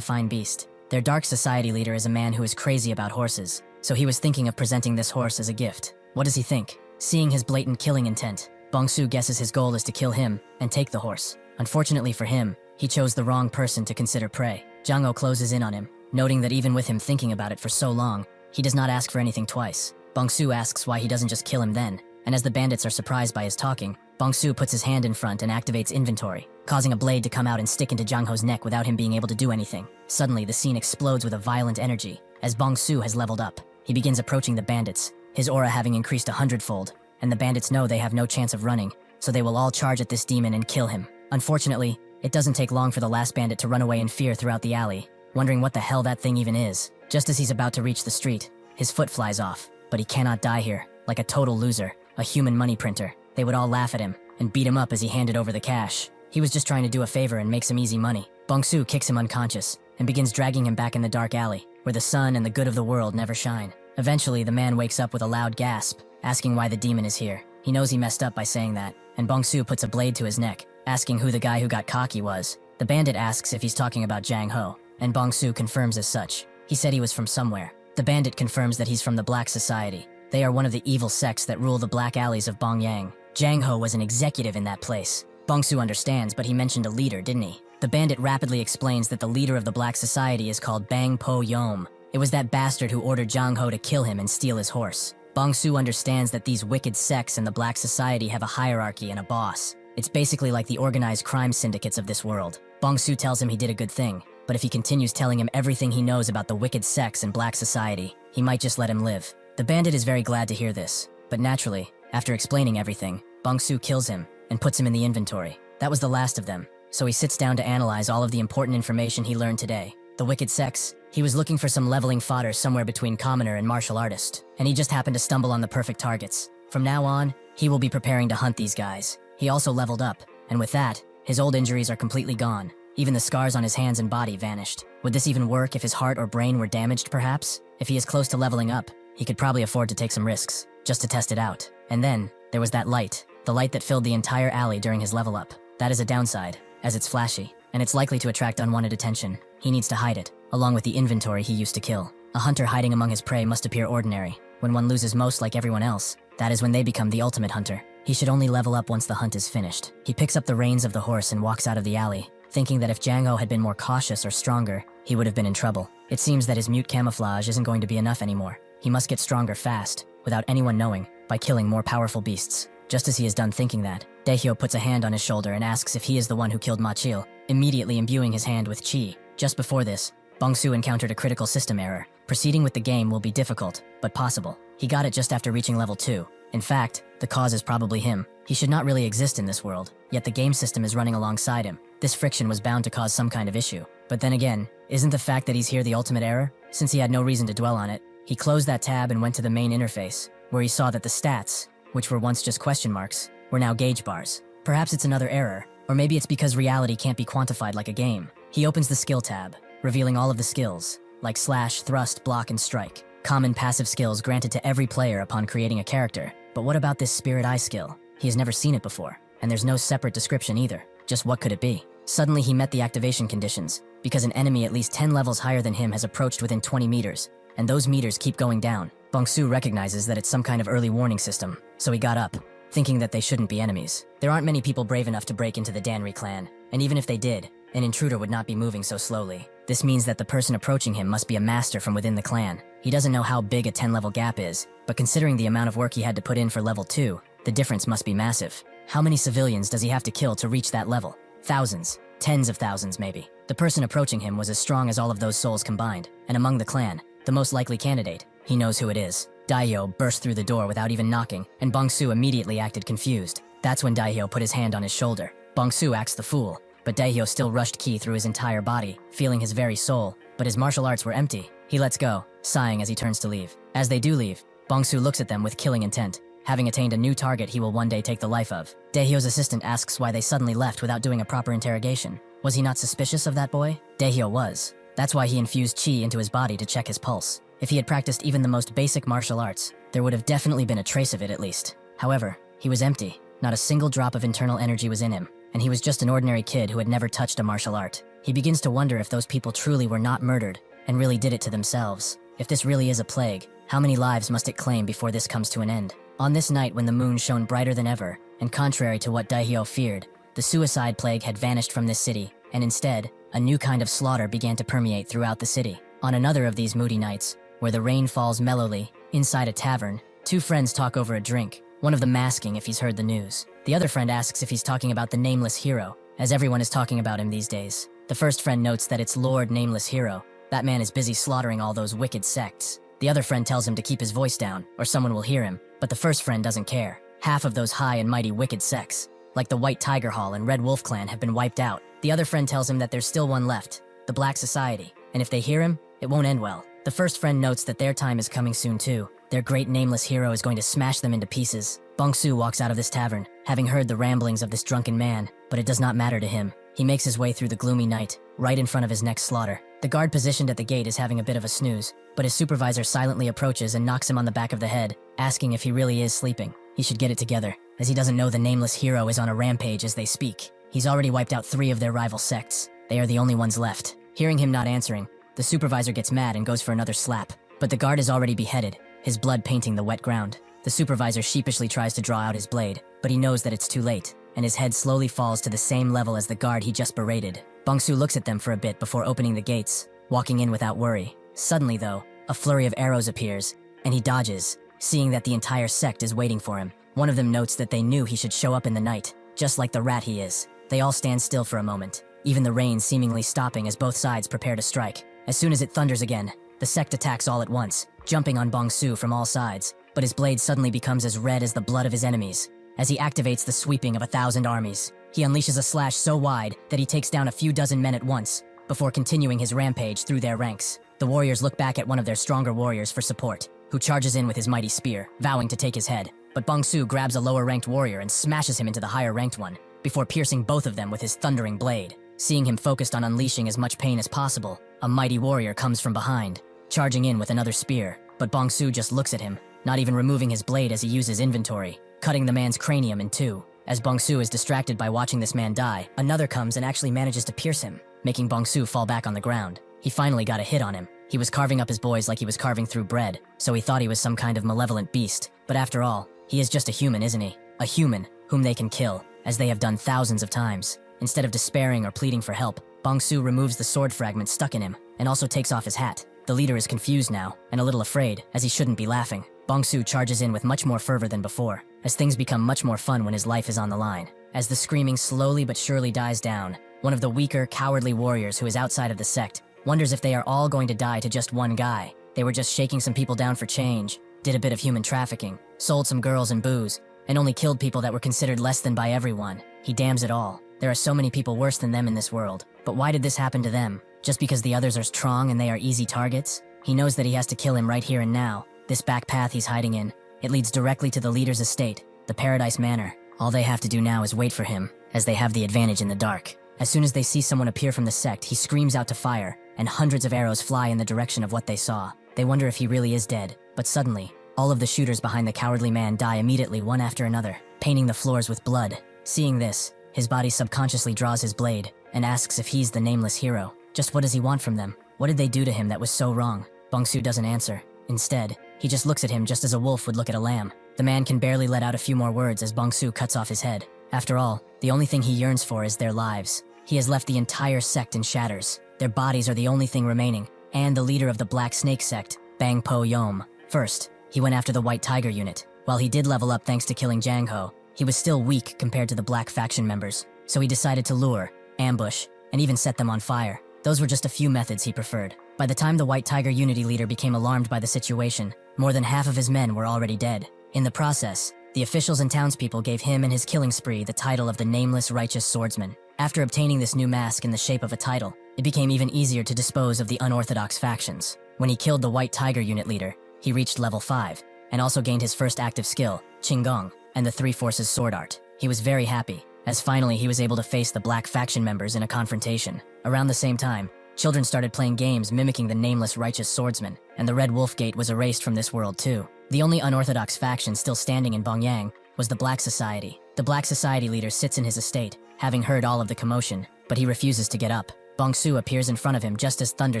fine beast. Their dark society leader is a man who is crazy about horses, so he was thinking of presenting this horse as a gift. What does he think? Seeing his blatant killing intent, Bongsu guesses his goal is to kill him and take the horse. Unfortunately for him, he chose the wrong person to consider prey. Zhang Ho closes in on him, noting that even with him thinking about it for so long, he does not ask for anything twice. Bongsu asks why he doesn't just kill him then, and as the bandits are surprised by his talking, Bongsu puts his hand in front and activates inventory, causing a blade to come out and stick into Zhang Ho's neck without him being able to do anything. Suddenly, the scene explodes with a violent energy, as Bongsu has leveled up. He begins approaching the bandits, his aura having increased 100-fold, and the bandits know they have no chance of running, so they will all charge at this demon and kill him. Unfortunately, it doesn't take long for the last bandit to run away in fear throughout the alley, wondering what the hell that thing even is. Just as he's about to reach the street, his foot flies off, but he cannot die here. Like a total loser, a human money printer, they would all laugh at him and beat him up as he handed over the cash. He was just trying to do a favor and make some easy money. Bongsu kicks him unconscious and begins dragging him back in the dark alley, where the sun and the good of the world never shine. Eventually, the man wakes up with a loud gasp, asking why the demon is here. He knows he messed up by saying that, and Bongsu puts a blade to his neck, asking who the guy who got cocky was. The bandit asks if he's talking about Zhang Ho, and Bongsu confirms as such. He said he was from somewhere. The bandit confirms that he's from the Black Society. They are one of the evil sects that rule the black alleys of Bongyang. Zhang Ho was an executive in that place. Bongsu understands, but he mentioned a leader, didn't he? The bandit rapidly explains that the leader of the Black Society is called Bang Po Yom. It was that bastard who ordered Zhang Ho to kill him and steal his horse. Bongsu understands that these wicked sects and the Black Society have a hierarchy and a boss. It's basically like the organized crime syndicates of this world. Bongsu tells him he did a good thing, but if he continues telling him everything he knows about the wicked sects and Black Society, he might just let him live. The bandit is very glad to hear this, but naturally, after explaining everything, Bongsu kills him and puts him in the inventory. That was the last of them, so he sits down to analyze all of the important information he learned today. The wicked sects, he was looking for some leveling fodder somewhere between commoner and martial artist, and he just happened to stumble on the perfect targets. From now on, he will be preparing to hunt these guys. He also leveled up, and with that, his old injuries are completely gone. Even the scars on his hands and body vanished. Would this even work if his heart or brain were damaged, perhaps? If he is close to leveling up, he could probably afford to take some risks, just to test it out. And then, there was that light, the light that filled the entire alley during his level up. That is a downside, as it's flashy, and it's likely to attract unwanted attention. He needs to hide it, along with the inventory he used to kill. A hunter hiding among his prey must appear ordinary. When one loses most like everyone else, that is when they become the ultimate hunter. He should only level up once the hunt is finished. He picks up the reins of the horse and walks out of the alley, thinking that if Zhang Ho had been more cautious or stronger, he would have been in trouble. It seems that his mute camouflage isn't going to be enough anymore. He must get stronger fast, without anyone knowing, by killing more powerful beasts. Just as he is done thinking that, Daehyo puts a hand on his shoulder and asks if he is the one who killed Ma Chil, immediately imbuing his hand with chi. Just before this, Bongsu encountered a critical system error. Proceeding with the game will be difficult, but possible. He got it just after reaching level 2. In fact, the cause is probably him. He should not really exist in this world, yet the game system is running alongside him. This friction was bound to cause some kind of issue. But then again, isn't the fact that he's here the ultimate error? Since he had no reason to dwell on it, he closed that tab and went to the main interface, where he saw that the stats, which were once just question marks, were now gauge bars. Perhaps it's another error, or maybe it's because reality can't be quantified like a game. He opens the skill tab, revealing all of the skills, like slash, thrust, block, and strike. Common passive skills granted to every player upon creating a character. But what about this Spirit Eye skill? He has never seen it before, and there's no separate description either. Just what could it be? Suddenly he met the activation conditions, because an enemy at least 10 levels higher than him has approached within 20 meters, and those meters keep going down. Bongsu recognizes that it's some kind of early warning system, so he got up, thinking that they shouldn't be enemies. There aren't many people brave enough to break into the Danri clan, and even if they did, an intruder would not be moving so slowly. This means that the person approaching him must be a master from within the clan. He doesn't know how big a 10-level gap is, but considering the amount of work he had to put in for level 2, the difference must be massive. How many civilians does he have to kill to reach that level? Thousands. Tens of thousands, maybe. The person approaching him was as strong as all of those souls combined, and among the clan, the most likely candidate. He knows who it is. Daihyo burst through the door without even knocking, and Bongsu immediately acted confused. That's when Daihyo put his hand on his shoulder. Bongsu acts the fool, but Daihyo still rushed ki through his entire body, feeling his very soul, but his martial arts were empty. He lets go, sighing as he turns to leave. As they do leave, Bongsu looks at them with killing intent, having attained a new target he will one day take the life of. Daehyo's assistant asks why they suddenly left without doing a proper interrogation. Was he not suspicious of that boy? Daehyo was. That's why he infused chi into his body to check his pulse. If he had practiced even the most basic martial arts, there would have definitely been a trace of it at least. However, he was empty. Not a single drop of internal energy was in him, and he was just an ordinary kid who had never touched a martial art. He begins to wonder if those people truly were not murdered and really did it to themselves. If this really is a plague, how many lives must it claim before this comes to an end? On this night when the moon shone brighter than ever, and contrary to what Daihyo feared, the suicide plague had vanished from this city, and instead, a new kind of slaughter began to permeate throughout the city. On another of these moody nights, where the rain falls mellowly, inside a tavern, two friends talk over a drink, one of them asking if he's heard the news. The other friend asks if he's talking about the Nameless Hero, as everyone is talking about him these days. The first friend notes that it's Lord Nameless Hero. That man is busy slaughtering all those wicked sects. The other friend tells him to keep his voice down, or someone will hear him, but the first friend doesn't care. Half of those high and mighty wicked sects, like the White Tiger Hall and Red Wolf Clan, have been wiped out. The other friend tells him that there's still one left, the Black Society, and if they hear him, it won't end well. The first friend notes that their time is coming soon too. Their great Nameless Hero is going to smash them into pieces. Bong-soo walks out of this tavern, having heard the ramblings of this drunken man, but it does not matter to him. He makes his way through the gloomy night, right in front of his next slaughter. The guard positioned at the gate is having a bit of a snooze, but his supervisor silently approaches and knocks him on the back of the head, asking if he really is sleeping. He should get it together, as he doesn't know the Nameless Hero is on a rampage as they speak. He's already wiped out 3 of their rival sects. They are the only ones left. Hearing him not answering, the supervisor gets mad and goes for another slap, but the guard is already beheaded, his blood painting the wet ground. The supervisor sheepishly tries to draw out his blade, but he knows that it's too late, and his head slowly falls to the same level as the guard he just berated. Bong-soo looks at them for a bit before opening the gates, walking in without worry. Suddenly though, a flurry of arrows appears, and he dodges, seeing that the entire sect is waiting for him. One of them notes that they knew he should show up in the night, just like the rat he is. They all stand still for a moment, even the rain seemingly stopping as both sides prepare to strike. As soon as it thunders again, the sect attacks all at once, jumping on Bong-soo from all sides, but his blade suddenly becomes as red as the blood of his enemies. As he activates the sweeping of 1,000 armies, he unleashes a slash so wide that he takes down a few dozen men at once, before continuing his rampage through their ranks. The warriors look back at one of their stronger warriors for support, who charges in with his mighty spear, vowing to take his head. But Bong-soo grabs a lower-ranked warrior and smashes him into the higher-ranked one, before piercing both of them with his thundering blade. Seeing him focused on unleashing as much pain as possible, a mighty warrior comes from behind, charging in with another spear, but Bong-soo just looks at him, not even removing his blade as he uses inventory, cutting the man's cranium in 2. As Bong-soo is distracted by watching this man die, another comes and actually manages to pierce him, making Bong-soo fall back on the ground. He finally got a hit on him. He was carving up his boys like he was carving through bread, so he thought he was some kind of malevolent beast. But after all, he is just a human, isn't he? A human whom they can kill, as they have done thousands of times. Instead of despairing or pleading for help, Bong-soo removes the sword fragment stuck in him, and also takes off his hat. The leader is confused now, and a little afraid, as he shouldn't be laughing. Bong-soo charges in with much more fervor than before, as things become much more fun when his life is on the line. As the screaming slowly but surely dies down, one of the weaker, cowardly warriors who is outside of the sect wonders if they are all going to die to just one guy. They were just shaking some people down for change, did a bit of human trafficking, sold some girls and booze, and only killed people that were considered less than by everyone. He damns it all. There are so many people worse than them in this world. But why did this happen to them? Just because the others are strong and they are easy targets? He knows that he has to kill him right here and now. This back path he's hiding in, it leads directly to the leader's estate, the Paradise Manor. All they have to do now is wait for him, as they have the advantage in the dark. As soon as they see someone appear from the sect, he screams out to fire, and hundreds of arrows fly in the direction of what they saw. They wonder if he really is dead, but suddenly, all of the shooters behind the cowardly man die immediately one after another, painting the floors with blood. Seeing this, his body subconsciously draws his blade, and asks if he's the Nameless Hero. Just what does he want from them? What did they do to him that was so wrong? Bong-soo doesn't answer. Instead, he just looks at him just as a wolf would look at a lamb. The man can barely let out a few more words as Bong-soo cuts off his head. After all, the only thing he yearns for is their lives. He has left the entire sect in shatters. Their bodies are the only thing remaining, and the leader of the Black Snake sect, Bang Po-yom. First, he went after the White Tiger unit. While he did level up thanks to killing Jang Ho, he was still weak compared to the Black faction members, so he decided to lure, ambush, and even set them on fire. Those were just a few methods he preferred. By the time the White Tiger Unity leader became alarmed by the situation, more than half of his men were already dead. In the process, the officials and townspeople gave him and his killing spree the title of the Nameless Righteous Swordsman. After obtaining this new mask in the shape of a title, it became even easier to dispose of the unorthodox factions. When he killed the White Tiger Unit leader, he reached level 5, and also gained his first active skill, Qinggong, and the Three Forces sword art. He was very happy, as finally he was able to face the Black faction members in a confrontation. Around the same time, children started playing games mimicking the Nameless Righteous Swordsman, and the Red Wolf Gate was erased from this world too. The only unorthodox faction still standing in Bongyang was the Black Society. The Black Society leader sits in his estate, having heard all of the commotion, but he refuses to get up. Bong-su appears in front of him just as thunder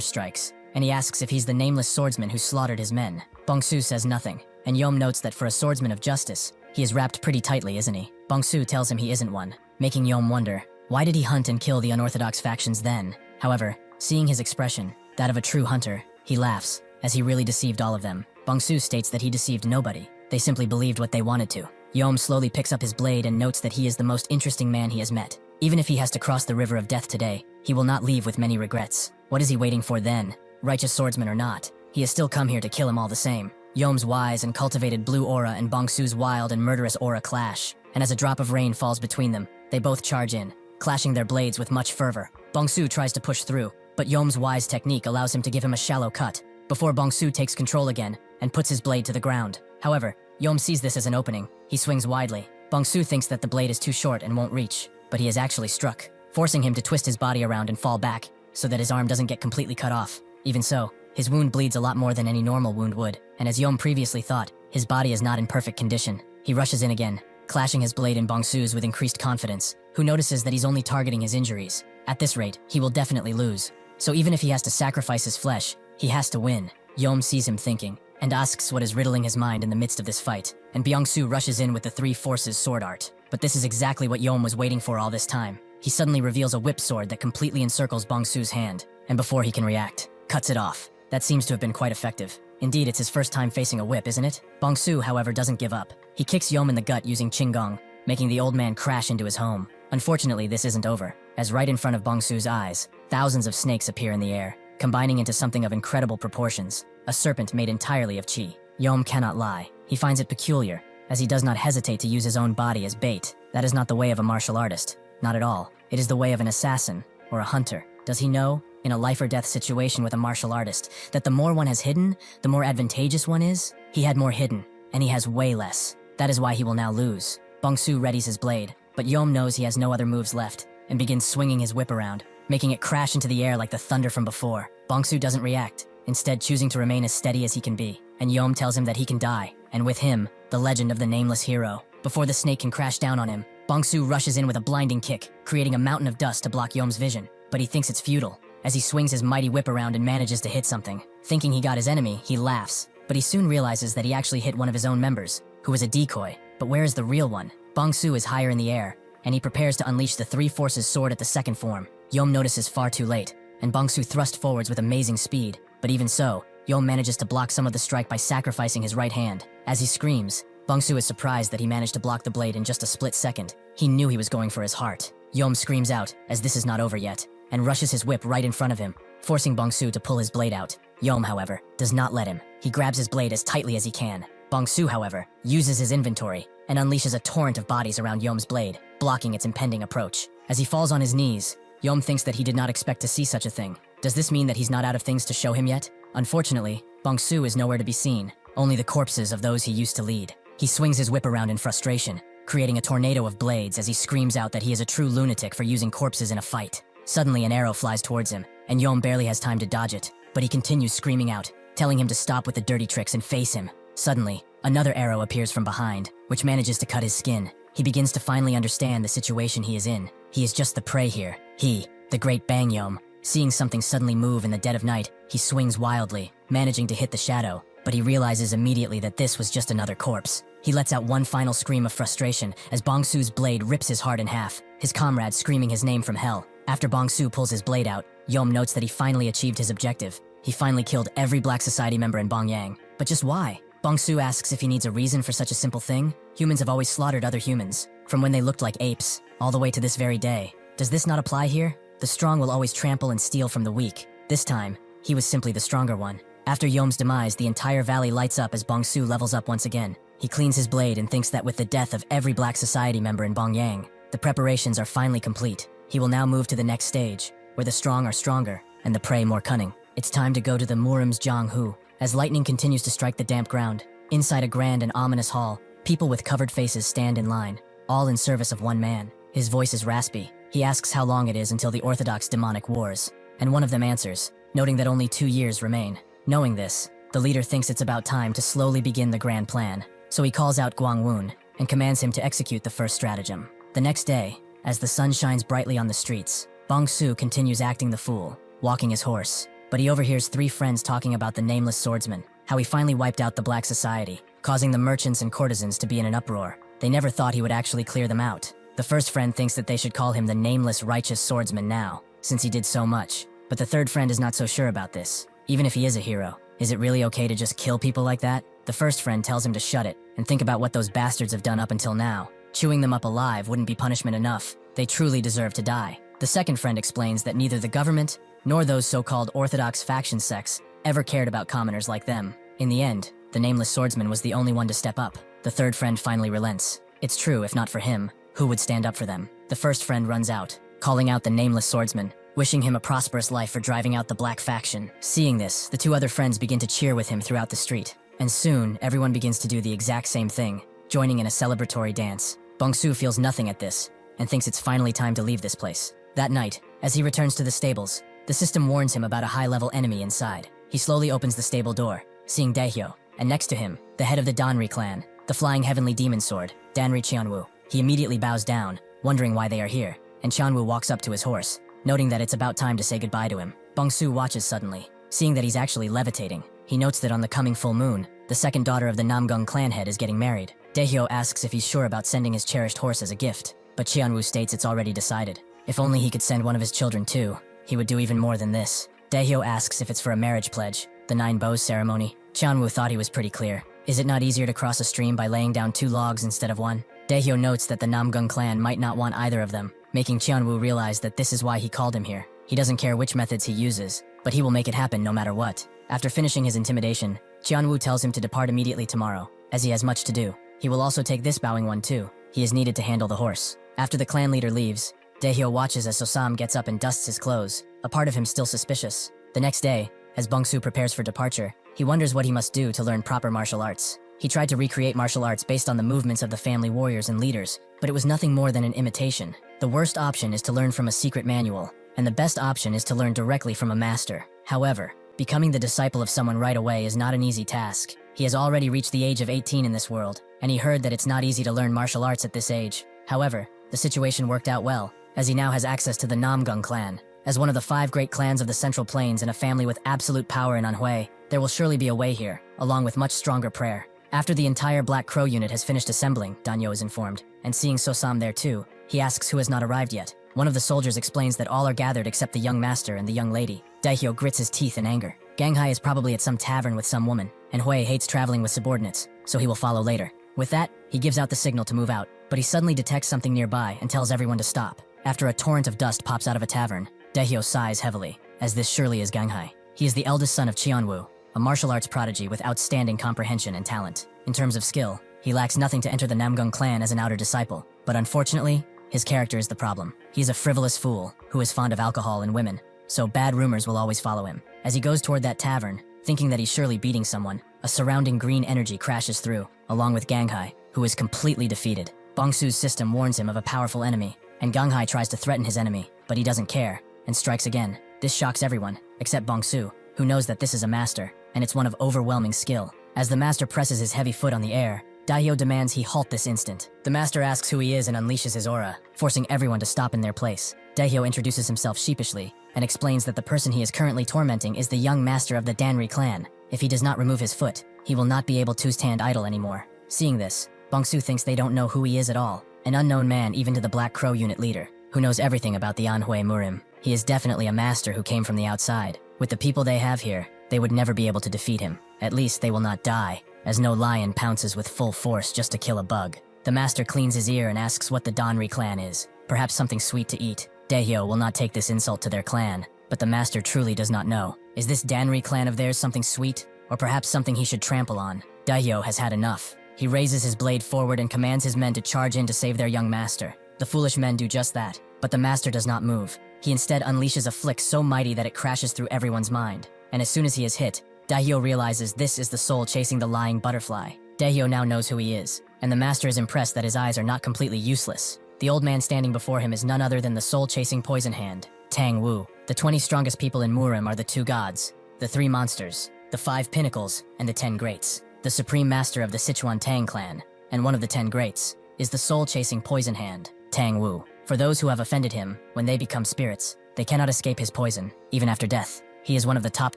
strikes, and he asks if he's the nameless swordsman who slaughtered his men. Bong-su says nothing, and Yom notes that for a swordsman of justice, he is wrapped pretty tightly, isn't he? Bong-su tells him he isn't one, making Yom wonder, why did he hunt and kill the unorthodox factions then? However, seeing his expression, that of a true hunter, he laughs, as he really deceived all of them. Bong-su states that he deceived nobody, they simply believed what they wanted to. Yom slowly picks up his blade and notes that he is the most interesting man he has met. Even if he has to cross the river of death today, he will not leave with many regrets. What is he waiting for then? Righteous swordsman or not, he has still come here to kill him all the same. Yom's wise and cultivated blue aura and Bong-su's wild and murderous aura clash, and as a drop of rain falls between them, they both charge in, clashing their blades with much fervor. Bong-su tries to push through, but Yom's wise technique allows him to give him a shallow cut, before Bong-su takes control again and puts his blade to the ground. However, Yom sees this as an opening. He swings widely. Bong-su thinks that the blade is too short and won't reach, but he is actually struck, forcing him to twist his body around and fall back, so that his arm doesn't get completely cut off. Even so, his wound bleeds a lot more than any normal wound would, and as Yom previously thought, his body is not in perfect condition. He rushes in again, clashing his blade in Bong-su's with increased confidence, who notices that he's only targeting his injuries. At this rate, he will definitely lose. So even if he has to sacrifice his flesh, he has to win. Yom sees him thinking, and asks what is riddling his mind in the midst of this fight, and Byung-su rushes in with the three forces sword art. But this is exactly what Yom was waiting for all this time. He suddenly reveals a whip sword that completely encircles Bong-su's hand, and before he can react, cuts it off. That seems to have been quite effective. Indeed, it's his first time facing a whip, isn't it? Bong-su, however, doesn't give up. He kicks Yom in the gut using Qinggong, making the old man crash into his home. Unfortunately, this isn't over, as right in front of Bong-su's eyes, thousands of snakes appear in the air, combining into something of incredible proportions, a serpent made entirely of qi. Yom cannot lie. He finds it peculiar, as he does not hesitate to use his own body as bait. That is not the way of a martial artist. Not at all. It is the way of an assassin, or a hunter. Does he know, in a life or death situation with a martial artist, that the more one has hidden, the more advantageous one is? He had more hidden, and he has way less. That is why he will now lose. Bong-su readies his blade, but Yom knows he has no other moves left, and begins swinging his whip around, making it crash into the air like the thunder from before. Bong-su doesn't react, instead choosing to remain as steady as he can be, and Yom tells him that he can die, and with him, the legend of the nameless hero. Before the snake can crash down on him, Bong-su rushes in with a blinding kick, creating a mountain of dust to block Yom's vision, but he thinks it's futile, as he swings his mighty whip around and manages to hit something. Thinking he got his enemy, he laughs, but he soon realizes that he actually hit one of his own members, who was a decoy. But where is the real one? Bong-su is higher in the air, and he prepares to unleash the three forces sword at the second form. Yom notices far too late, and Bong-su thrusts forwards with amazing speed, but even so, Yom manages to block some of the strike by sacrificing his right hand. As he screams, Bong-su is surprised that he managed to block the blade in just a split second. He knew he was going for his heart. Yom screams out, as this is not over yet, and rushes his whip right in front of him, forcing Bong-su to pull his blade out. Yom, however, does not let him. He grabs his blade as tightly as he can. Bong-su, however, uses his inventory and unleashes a torrent of bodies around Yom's blade, blocking its impending approach. As he falls on his knees, Yom thinks that he did not expect to see such a thing. Does this mean that he's not out of things to show him yet? Unfortunately, Bong-su is nowhere to be seen, only the corpses of those he used to lead. He swings his whip around in frustration, creating a tornado of blades as he screams out that he is a true lunatic for using corpses in a fight. Suddenly, an arrow flies towards him, and Yom barely has time to dodge it, but he continues screaming out, telling him to stop with the dirty tricks and face him. Suddenly, another arrow appears from behind, which manages to cut his skin. He begins to finally understand the situation he is in. He is just the prey here. He, the great Bang Yom, seeing something suddenly move in the dead of night, he swings wildly, managing to hit the shadow, but he realizes immediately that this was just another corpse. He lets out one final scream of frustration as Bong-su's blade rips his heart in half, his comrade screaming his name from hell. After Bong-su pulls his blade out, Yom notes that he finally achieved his objective. He finally killed every Black Society member in Bongyang. But just why? Bong-su asks if he needs a reason for such a simple thing. Humans have always slaughtered other humans, from when they looked like apes, all the way to this very day. Does this not apply here? The strong will always trample and steal from the weak. This time, he was simply the stronger one. After Yom's demise, the entire valley lights up as Bong-su levels up once again. He cleans his blade and thinks that with the death of every Black Society member in Bongyang, the preparations are finally complete. He will now move to the next stage, where the strong are stronger, and the prey more cunning. It's time to go to the Murim's Jianghu, as lightning continues to strike the damp ground. Inside a grand and ominous hall, people with covered faces stand in line, all in service of one man. His voice is raspy. He asks how long it is until the Orthodox demonic wars, and one of them answers, noting that only 2 years remain. Knowing this, the leader thinks it's about time to slowly begin the grand plan, so he calls out Guangwun and commands him to execute the first stratagem. The next day, As the sun shines brightly on the streets, Bong-su continues acting the fool, walking his horse. But he overhears 3 friends talking about the nameless swordsman, how he finally wiped out the black society, causing the merchants and courtesans to be in an uproar. They never thought he would actually clear them out. The first friend thinks that they should call him the nameless righteous swordsman now, since he did so much. But the third friend is not so sure about this. Even if he is a hero, is it really okay to just kill people like that? The first friend tells him to shut it and think about what those bastards have done up until now. Chewing them up alive wouldn't be punishment enough. They truly deserve to die. The second friend explains that neither the government nor those so-called orthodox faction sects ever cared about commoners like them. In the end, the nameless swordsman was the only one to step up. The third friend finally relents. It's true, if not for him, who would stand up for them? The first friend runs out, calling out the nameless swordsman, wishing him a prosperous life for driving out the black faction. Seeing this, the 2 other friends begin to cheer with him throughout the street. And soon, everyone begins to do the exact same thing, joining in a celebratory dance. Bong-su feels nothing at this, and thinks it's finally time to leave this place. That night, as he returns to the stables, the system warns him about a high-level enemy inside. He slowly opens the stable door, seeing Daehyo, and next to him, the head of the Danri clan, the flying heavenly demon sword, Danri Cheonwoo. He immediately bows down, wondering why they are here, and Cheonwoo walks up to his horse, noting that it's about time to say goodbye to him. Bong-su watches suddenly, seeing that he's actually levitating. He notes that on the coming full moon, the second daughter of the Namgung clan head is getting married. Daehyo asks if he's sure about sending his cherished horse as a gift, but Cheonwoo states it's already decided. If only he could send one of his children too, he would do even more than this. Daehyo asks if it's for a marriage pledge, the 9 bows ceremony. Cheonwoo thought he was pretty clear. Is it not easier to cross a stream by laying down 2 logs instead of 1? Daehyo notes that the Namgung clan might not want either of them, making Cheonwoo realize that this is why he called him here. He doesn't care which methods he uses, but he will make it happen no matter what. After finishing his intimidation, Cheonwoo tells him to depart immediately tomorrow, as he has much to do. He will also take this bowing one too. He is needed to handle the horse. After the clan leader leaves, Daehyo watches as Sosam gets up and dusts his clothes, a part of him still suspicious. The next day, as Bong-su prepares for departure, he wonders what he must do to learn proper martial arts. He tried to recreate martial arts based on the movements of the family warriors and leaders, but it was nothing more than an imitation. The worst option is to learn from a secret manual, and the best option is to learn directly from a master. However, becoming the disciple of someone right away is not an easy task. He has already reached the age of 18 in this world, and he heard that it's not easy to learn martial arts at this age. However, the situation worked out well, as he now has access to the Namgung clan. As one of the 5 great clans of the Central Plains and a family with absolute power in Anhui, there will surely be a way here, along with much stronger prayer. After the entire Black Crow unit has finished assembling, Danyo is informed, and seeing Sosam there too, he asks who has not arrived yet. One of the soldiers explains that all are gathered except the young master and the young lady. Daehyo grits his teeth in anger. Ganghai is probably at some tavern with some woman, and Hui hates traveling with subordinates, so he will follow later. With that, he gives out the signal to move out, but he suddenly detects something nearby and tells everyone to stop. After a torrent of dust pops out of a tavern, Daehyo sighs heavily, as this surely is Ganghai. He is the eldest son of Cheonwoo, a martial arts prodigy with outstanding comprehension and talent. In terms of skill, he lacks nothing to enter the Namgung clan as an outer disciple, but unfortunately, his character is the problem. He is a frivolous fool who is fond of alcohol and women, so bad rumors will always follow him. As he goes toward that tavern, thinking that he's surely beating someone, a surrounding green energy crashes through, along with Ganghai, who is completely defeated. Bong-su's system warns him of a powerful enemy, and Ganghai tries to threaten his enemy, but he doesn't care, and strikes again. This shocks everyone, except Bong-su, who knows that this is a master, and it's one of overwhelming skill. As the master presses his heavy foot on the air, Daehyo demands he halt this instant. The master asks who he is and unleashes his aura, forcing everyone to stop in their place. Daehyo introduces himself sheepishly, and explains that the person he is currently tormenting is the young master of the Danri clan. If he does not remove his foot, he will not be able to stand idle anymore. Seeing this, Bong-su thinks they don't know who he is at all, an unknown man even to the Black Crow unit leader, who knows everything about the Anhui Murim. He is definitely a master who came from the outside. With the people they have here, they would never be able to defeat him. At least they will not die, as no lion pounces with full force just to kill a bug. The master cleans his ear and asks what the Danri clan is, perhaps something sweet to eat. Daehyo will not take this insult to their clan, but the master truly does not know. Is this Danri clan of theirs something sweet, or perhaps something he should trample on? Daehyo has had enough. He raises his blade forward and commands his men to charge in to save their young master. The foolish men do just that, but the master does not move. He instead unleashes a flick so mighty that it crashes through everyone's mind. And as soon as he is hit, Daehyo realizes this is the soul chasing the lying butterfly. Daehyo now knows who he is, and the master is impressed that his eyes are not completely useless. The old man standing before him is none other than the soul-chasing poison hand, Tang Wu. The 20 strongest people in Murim are the 2 gods, the 3 monsters, the 5 pinnacles, and the 10 greats. The supreme master of the Sichuan Tang clan, and one of the 10 greats, is the soul-chasing poison hand, Tang Wu. For those who have offended him, when they become spirits, they cannot escape his poison, even after death. He is one of the top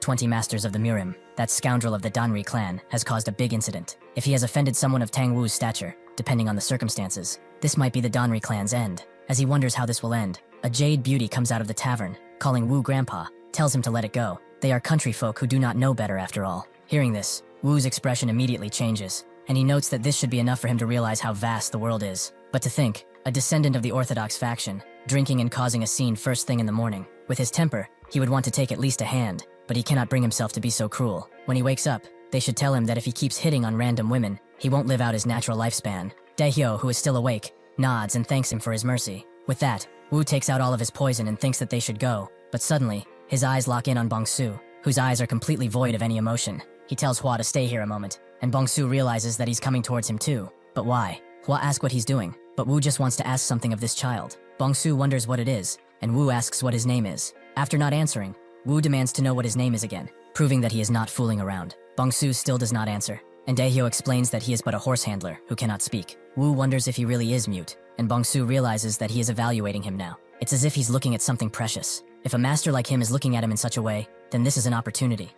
20 masters of the Murim. That scoundrel of the Danri clan has caused a big incident. If he has offended someone of Tang Wu's stature, depending on the circumstances, this might be the Danri clan's end. As he wonders how this will end, a jade beauty comes out of the tavern, calling Wu grandpa, tells him to let it go. They are country folk who do not know better after all. Hearing this, Wu's expression immediately changes, and he notes that this should be enough for him to realize how vast the world is. But to think, a descendant of the Orthodox faction, drinking and causing a scene first thing in the morning. With his temper, he would want to take at least a hand, but he cannot bring himself to be so cruel. When he wakes up, they should tell him that if he keeps hitting on random women, he won't live out his natural lifespan. Daehyo, who is still awake, nods and thanks him for his mercy. With that, Wu takes out all of his poison and thinks that they should go, but suddenly, his eyes lock in on Bongsu, whose eyes are completely void of any emotion. He tells Hua to stay here a moment, and Bongsu realizes that he's coming towards him too. But why? Hua asks what he's doing, but Wu just wants to ask something of this child. Bongsu wonders what it is, and Wu asks what his name is. After not answering, Wu demands to know what his name is again, proving that he is not fooling around. Bongsu still does not answer, and Daehyo explains that he is but a horse handler who cannot speak. Wu wonders if he really is mute, and Bongsu realizes that he is evaluating him now. It's as if he's looking at something precious. If a master like him is looking at him in such a way, then this is an opportunity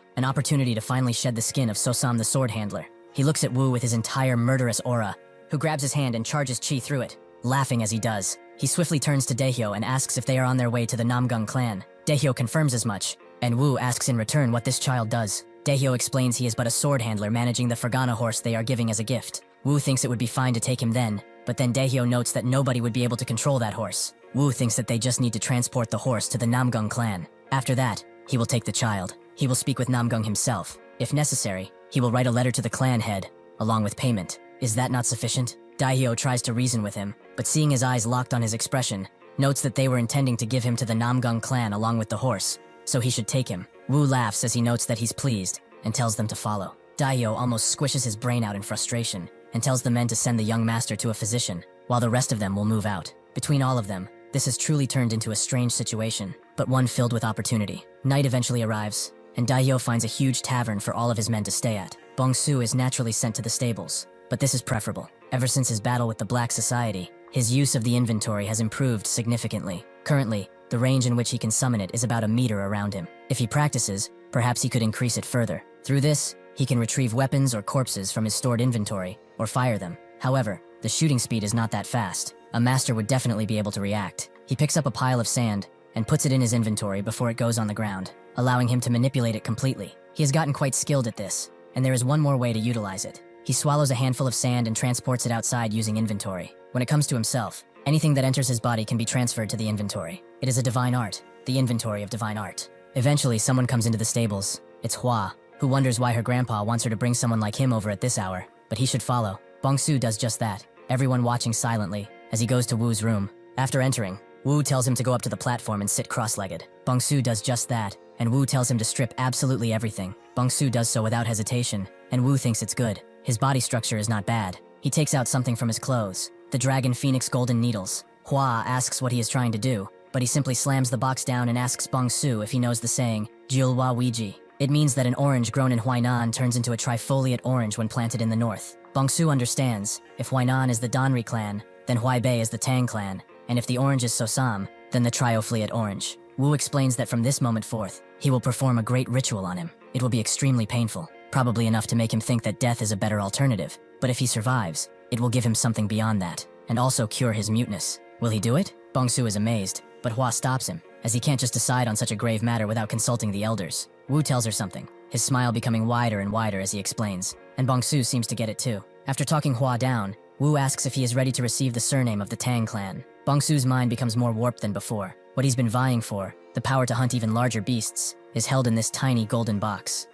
to finally shed the skin of Sosam the sword handler. He looks at Wu with his entire murderous aura, who grabs his hand and charges chi through it, laughing as he does. He swiftly turns to Daehyo and asks if they are on their way to the Namgung clan. Daehyo confirms as much, and Wu asks in return what this child does. Daehyo explains he is but a sword handler managing the Fergana horse they are giving as a gift. Wu thinks it would be fine to take him then, but then Daehyo notes that nobody would be able to control that horse. Wu thinks that they just need to transport the horse to the Namgung clan. After that, he will take the child. He will speak with Namgung himself. If necessary, he will write a letter to the clan head, along with payment. Is that not sufficient? Daehyo tries to reason with him, but seeing his eyes locked on his expression, notes that they were intending to give him to the Namgung clan along with the horse, so he should take him. Wu laughs as he notes that he's pleased, and tells them to follow. Daehyo almost squishes his brain out in frustration, and tells the men to send the young master to a physician, while the rest of them will move out. Between all of them, this has truly turned into a strange situation, but one filled with opportunity. Night eventually arrives, and Daehyo finds a huge tavern for all of his men to stay at. Bongsu is naturally sent to the stables, but this is preferable. Ever since his battle with the Black Society, his use of the inventory has improved significantly. Currently, the range in which he can summon it is about a meter around him. If he practices, perhaps he could increase it further. Through this, he can retrieve weapons or corpses from his stored inventory, or fire them. However, the shooting speed is not that fast. A master would definitely be able to react. He picks up a pile of sand, and puts it in his inventory before it goes on the ground, allowing him to manipulate it completely. He has gotten quite skilled at this, and there is one more way to utilize it. He swallows a handful of sand and transports it outside using inventory. When it comes to himself, anything that enters his body can be transferred to the inventory. It is a divine art, the inventory of divine art. Eventually, someone comes into the stables. It's Hua, who wonders why her grandpa wants her to bring someone like him over at this hour, but he should follow. Bongsu does just that, everyone watching silently, as he goes to Wu's room. After entering, Wu tells him to go up to the platform and sit cross-legged. Bongsu does just that, and Wu tells him to strip absolutely everything. Bongsu does so without hesitation, and Wu thinks it's good. His body structure is not bad. He takes out something from his clothes, the Dragon Phoenix Golden Needles. Hua asks what he is trying to do, but he simply slams the box down and asks Bongsu if he knows the saying, Jiulwa Wiji. It means that an orange grown in Huainan turns into a trifoliate orange when planted in the north. Bongsu understands, if Huainan is the Danri clan, then Huaibei is the Tang clan, and if the orange is Sosam, then the triofoliate orange. Wu explains that from this moment forth, he will perform a great ritual on him. It will be extremely painful, probably enough to make him think that death is a better alternative, but if he survives, it will give him something beyond that, and also cure his muteness. Will he do it? Bongsu is amazed, but Hua stops him, as he can't just decide on such a grave matter without consulting the elders. Wu tells her something, his smile becoming wider and wider as he explains, and Bongsu seems to get it too. After talking Hua down, Wu asks if he is ready to receive the surname of the Tang clan. Bongsu's mind becomes more warped than before. What he's been vying for, the power to hunt even larger beasts, is held in this tiny golden box.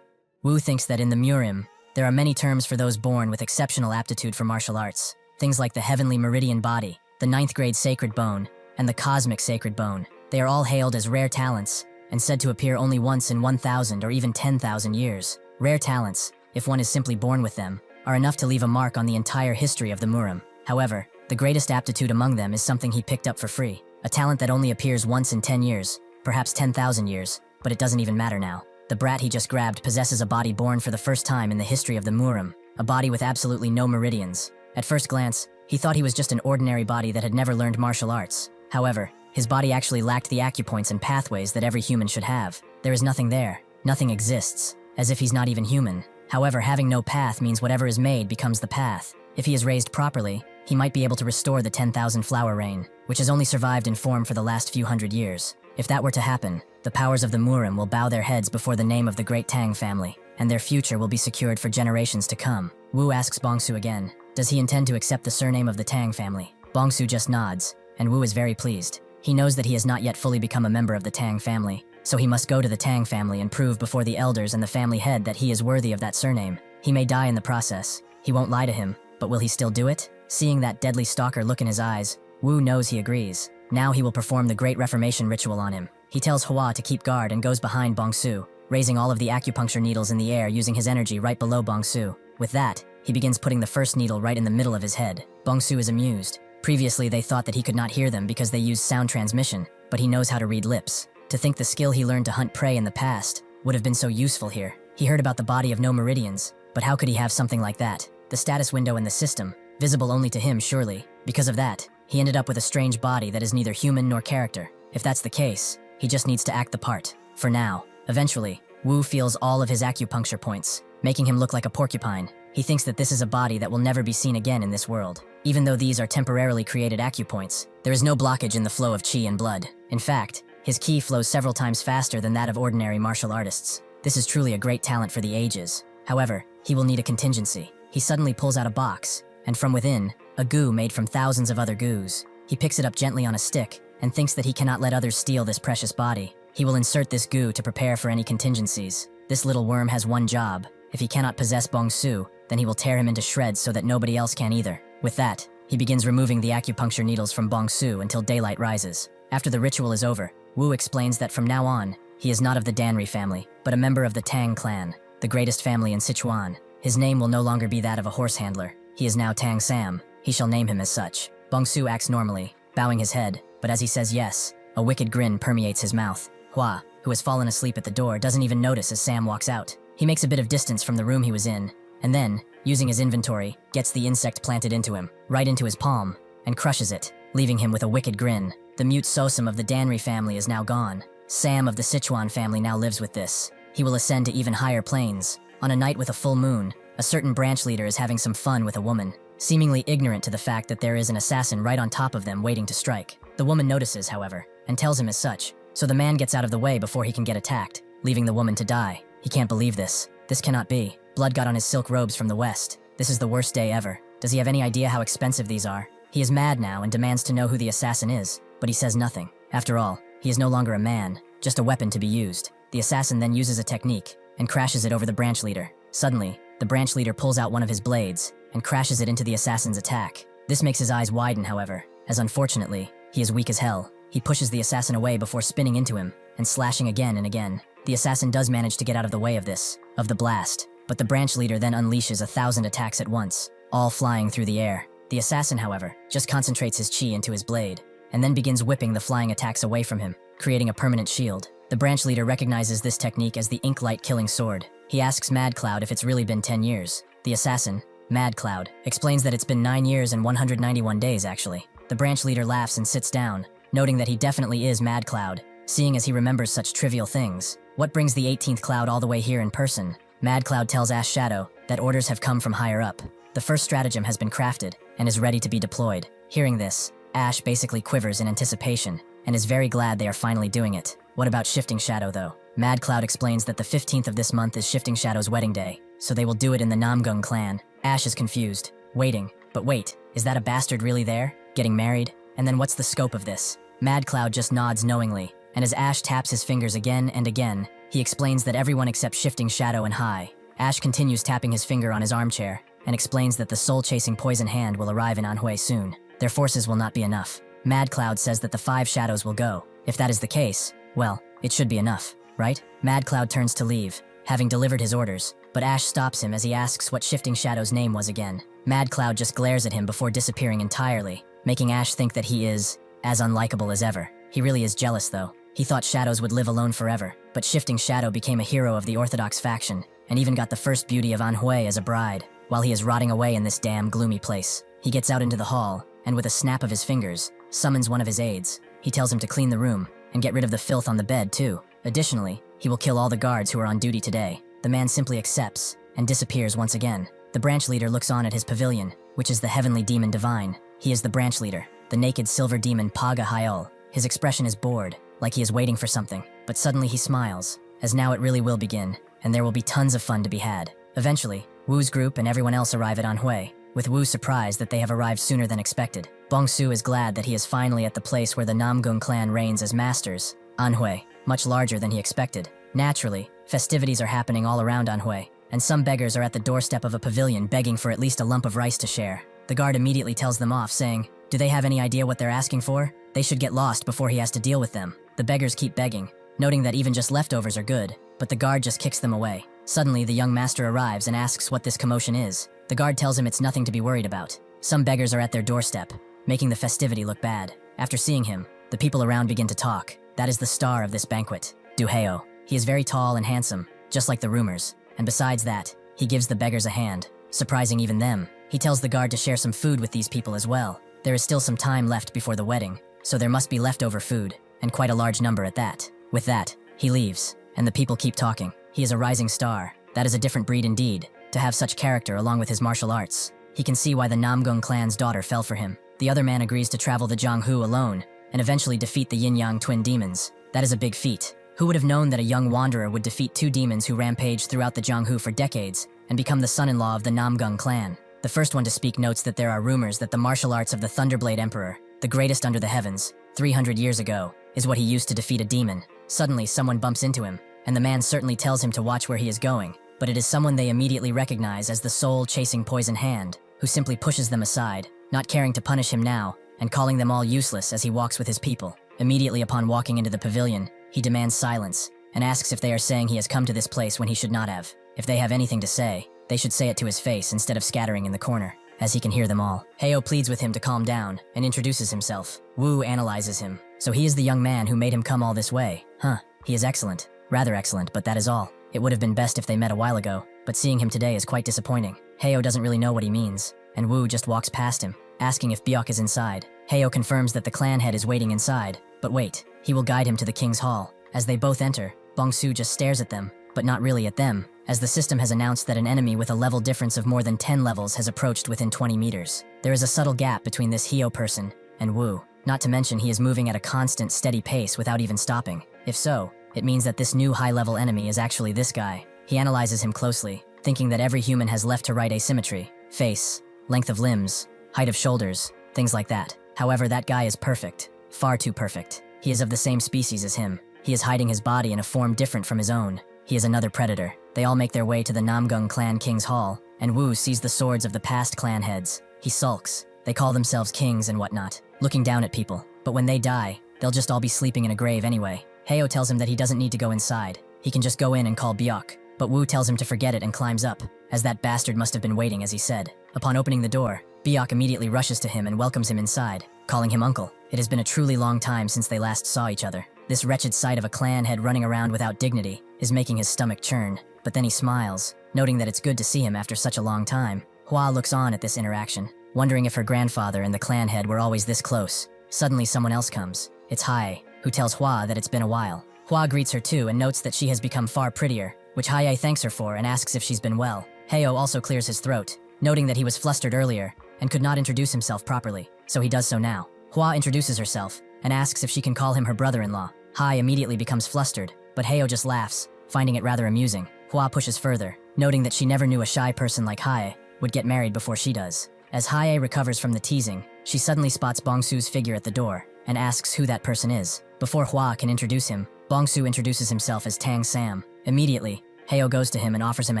Wu thinks that in the Murim, there are many terms for those born with exceptional aptitude for martial arts. Things like the Heavenly Meridian Body, the 9th grade Sacred Bone, and the Cosmic Sacred Bone. They are all hailed as rare talents, and said to appear only once in 1,000 or even 10,000 years. Rare talents, if one is simply born with them, are enough to leave a mark on the entire history of the Murim. However, the greatest aptitude among them is something he picked up for free, a talent that only appears once in 10 years, perhaps 10,000 years, but it doesn't even matter now. The brat he just grabbed possesses a body born for the first time in the history of the Murim, a body with absolutely no meridians. At first glance, He thought he was just an ordinary body that had never learned martial arts. However, his body actually lacked the acupoints and pathways that every human should have. There is nothing there. Nothing exists. As if he's not even human. However, having no path means whatever is made becomes the path. If he is raised properly, he might be able to restore the 10,000 flower rain, which has only survived in form for the last few hundred years. If that were to happen, the powers of the Murim will bow their heads before the name of the great Tang family, and their future will be secured for generations to come. Wu asks Bongsu again, does he intend to accept the surname of the Tang family? Bongsu just nods, and Wu is very pleased. He knows that he has not yet fully become a member of the Tang family, so he must go to the Tang family and prove before the elders and the family head that he is worthy of that surname. He may die in the process. He won't lie to him, but will he still do it? Seeing that deadly stalker look in his eyes, Wu knows he agrees. Now he will perform the Great Reformation ritual on him. He tells Hua to keep guard and goes behind Bongsu, raising all of the acupuncture needles in the air using his energy right below Bongsu. With that, he begins putting the first needle right in the middle of his head. Bongsu is amused. Previously, they thought that he could not hear them because they used sound transmission, but he knows how to read lips. To think the skill he learned to hunt prey in the past would have been so useful here. He heard about the body of no meridians, but how could he have something like that? The status window in the system, visible only to him surely. Because of that, he ended up with a strange body that is neither human nor character. If that's the case, he just needs to act the part. For now. Eventually, Wu feels all of his acupuncture points, making him look like a porcupine. He thinks that this is a body that will never be seen again in this world. Even though these are temporarily created acupoints, there is no blockage in the flow of qi and blood. In fact, his qi flows several times faster than that of ordinary martial artists. This is truly a great talent for the ages. However, he will need a contingency. He suddenly pulls out a box, and from within, a goo made from thousands of other goos. He picks it up gently on a stick, and thinks that he cannot let others steal this precious body. He will insert this goo to prepare for any contingencies. This little worm has one job. If he cannot possess Bongsu, then he will tear him into shreds so that nobody else can either. With that, he begins removing the acupuncture needles from Bongsu until daylight rises. After the ritual is over, Wu explains that from now on, he is not of the Danri family, but a member of the Tang clan, the greatest family in Sichuan. His name will no longer be that of a horse handler. He is now Tang Sam. He shall name him as such. Bongsu acts normally, bowing his head, but as he says yes, a wicked grin permeates his mouth. Hua, who has fallen asleep at the door, doesn't even notice as Sam walks out. He makes a bit of distance from the room he was in, and then, using his inventory, gets the insect planted into him, right into his palm, and crushes it, leaving him with a wicked grin. The mute Sosam of the Danri family is now gone. Sam of the Sichuan family now lives with this. He will ascend to even higher planes. On a night with a full moon, a certain branch leader is having some fun with a woman, seemingly ignorant to the fact that there is an assassin right on top of them waiting to strike. The woman notices, however, and tells him as such, so the man gets out of the way before he can get attacked, leaving the woman to die. He can't believe this. This cannot be. Blood got on his silk robes from the west. This is the worst day ever. Does he have any idea how expensive these are? He is mad now and demands to know who the assassin is, but he says nothing. After all, he is no longer a man, just a weapon to be used. The assassin then uses a technique and crashes it over the branch leader. Suddenly, the branch leader pulls out one of his blades and crashes it into the assassin's attack. This makes his eyes widen, however, as unfortunately, he is weak as hell. He pushes the assassin away before spinning into him and slashing again and again. The assassin does manage to get out of the way of the blast, but the branch leader then unleashes 1,000 attacks at once, all flying through the air. The assassin, however, just concentrates his chi into his blade, and then begins whipping the flying attacks away from him, creating a permanent shield. The branch leader recognizes this technique as the ink light killing sword. He asks Mad Cloud if it's really been 10 years. The assassin, Mad Cloud, explains that it's been 9 years and 191 days actually. The branch leader laughs and sits down, noting that he definitely is Mad Cloud, seeing as he remembers such trivial things. What brings the 18th Cloud all the way here in person? Mad Cloud tells Ash Shadow that orders have come from higher up. The first stratagem has been crafted and is ready to be deployed. Hearing this, Ash basically quivers in anticipation and is very glad they are finally doing it. What about Shifting Shadow though? Mad Cloud explains that the 15th of this month is Shifting Shadow's wedding day, so they will do it in the Namgung clan. Ash is confused, waiting, but wait, is that a bastard really there? Getting married? And then what's the scope of this? Mad Cloud just nods knowingly, and as Ash taps his fingers again and again, he explains that everyone except Shifting Shadow and High. Ash continues tapping his finger on his armchair, and explains that the soul-chasing poison hand will arrive in Anhui soon. Their forces will not be enough. Mad Cloud says that the 5 shadows will go. If that is the case, well, it should be enough, right? Mad Cloud turns to leave, having delivered his orders, but Ash stops him as he asks what Shifting Shadow's name was again. Mad Cloud just glares at him before disappearing entirely, making Ash think that he is as unlikable as ever. He really is jealous though. He thought Shadows would live alone forever, but Shifting Shadow became a hero of the Orthodox faction, and even got the first beauty of Anhui as a bride, while he is rotting away in this damn gloomy place. He gets out into the hall, and with a snap of his fingers, summons one of his aides. He tells him to clean the room, and get rid of the filth on the bed too. Additionally, he will kill all the guards who are on duty today. The man simply accepts, and disappears once again. The branch leader looks on at his pavilion, which is the heavenly demon divine. He is the branch leader, the naked silver demon Paga Hyul. His expression is bored, like he is waiting for something, but suddenly he smiles, as now it really will begin, and there will be tons of fun to be had. Eventually, Wu's group and everyone else arrive at Anhui, with Wu surprised that they have arrived sooner than expected. Bongsu is glad that he is finally at the place where the Namgung clan reigns as masters. Anhui, much larger than he expected. Naturally, festivities are happening all around Anhui, and some beggars are at the doorstep of a pavilion begging for at least a lump of rice to share. The guard immediately tells them off, saying, "Do they have any idea what they're asking for? They should get lost before he has to deal with them." The beggars keep begging, noting that even just leftovers are good, but the guard just kicks them away. Suddenly, the young master arrives and asks what this commotion is. The guard tells him it's nothing to be worried about. Some beggars are at their doorstep, making the festivity look bad. After seeing him, the people around begin to talk. That is the star of this banquet, Du Heo. He is very tall and handsome, just like the rumors. And besides that, he gives the beggars a hand, surprising even them. He tells the guard to share some food with these people as well. There is still some time left before the wedding, so there must be leftover food, and quite a large number at that. With that, he leaves, and the people keep talking. He is a rising star. That is a different breed indeed, to have such character along with his martial arts. He can see why the Namgung clan's daughter fell for him. The other man agrees to travel the Jianghu alone, and eventually defeat the Yin-Yang twin demons. That is a big feat. Who would have known that a young wanderer would defeat two demons who rampaged throughout the Jianghu for decades, and become the son-in-law of the Namgung clan? The first one to speak notes that there are rumors that the martial arts of the Thunderblade Emperor, the greatest under the heavens, 300 years ago, is what he used to defeat a demon. Suddenly, someone bumps into him, and the man certainly tells him to watch where he is going, but it is someone they immediately recognize as the soul-chasing Poison Hand, who simply pushes them aside, not caring to punish him now, and calling them all useless as he walks with his people. Immediately upon walking into the pavilion, he demands silence, and asks if they are saying he has come to this place when he should not have. If they have anything to say, they should say it to his face instead of scattering in the corner, as he can hear them all. Heo pleads with him to calm down, and introduces himself. Wu analyzes him. So he is the young man who made him come all this way. Huh, he is excellent. Rather excellent, but that is all. It would have been best if they met a while ago, but seeing him today is quite disappointing. Heo doesn't really know what he means, and Wu just walks past him, asking if Byok is inside. Heo confirms that the clan head is waiting inside, but wait, he will guide him to the king's hall. As they both enter, Bongsu just stares at them, but not really at them, as the system has announced that an enemy with a level difference of more than 10 levels has approached within 20 meters. There is a subtle gap between this Heo person and Wu, not to mention he is moving at a constant, steady pace without even stopping. If so, it means that this new high-level enemy is actually this guy. He analyzes him closely, thinking that every human has left-to-right asymmetry, face, length of limbs, height of shoulders, things like that. However, that guy is perfect, far too perfect. He is of the same species as him. He is hiding his body in a form different from his own. He is another predator. They all make their way to the Namgung clan king's hall, and Wu sees the swords of the past clan heads. He sulks. They call themselves kings and whatnot, looking down at people. But when they die, they'll just all be sleeping in a grave anyway. Heo tells him that he doesn't need to go inside. He can just go in and call Byok. But Wu tells him to forget it and climbs up, as that bastard must have been waiting as he said. Upon opening the door, Byok immediately rushes to him and welcomes him inside, calling him uncle. It has been a truly long time since they last saw each other. This wretched sight of a clan head running around without dignity is making his stomach churn, but then he smiles, noting that it's good to see him after such a long time. Hua looks on at this interaction, wondering if her grandfather and the clan head were always this close. Suddenly someone else comes. It's Hai, who tells Hua that it's been a while. Hua greets her too and notes that she has become far prettier, which Hai thanks her for and asks if she's been well. Heo also clears his throat, noting that he was flustered earlier and could not introduce himself properly, so he does so now. Hua introduces herself and asks if she can call him her brother-in-law. Hai immediately becomes flustered, but Heo just laughs, finding it rather amusing. Hua pushes further, noting that she never knew a shy person like Hai would get married before she does. As Hai recovers from the teasing, she suddenly spots Bongsu's figure at the door and asks who that person is. Before Hua can introduce him, Bongsu introduces himself as Tang Sam. Immediately, Heo goes to him and offers him a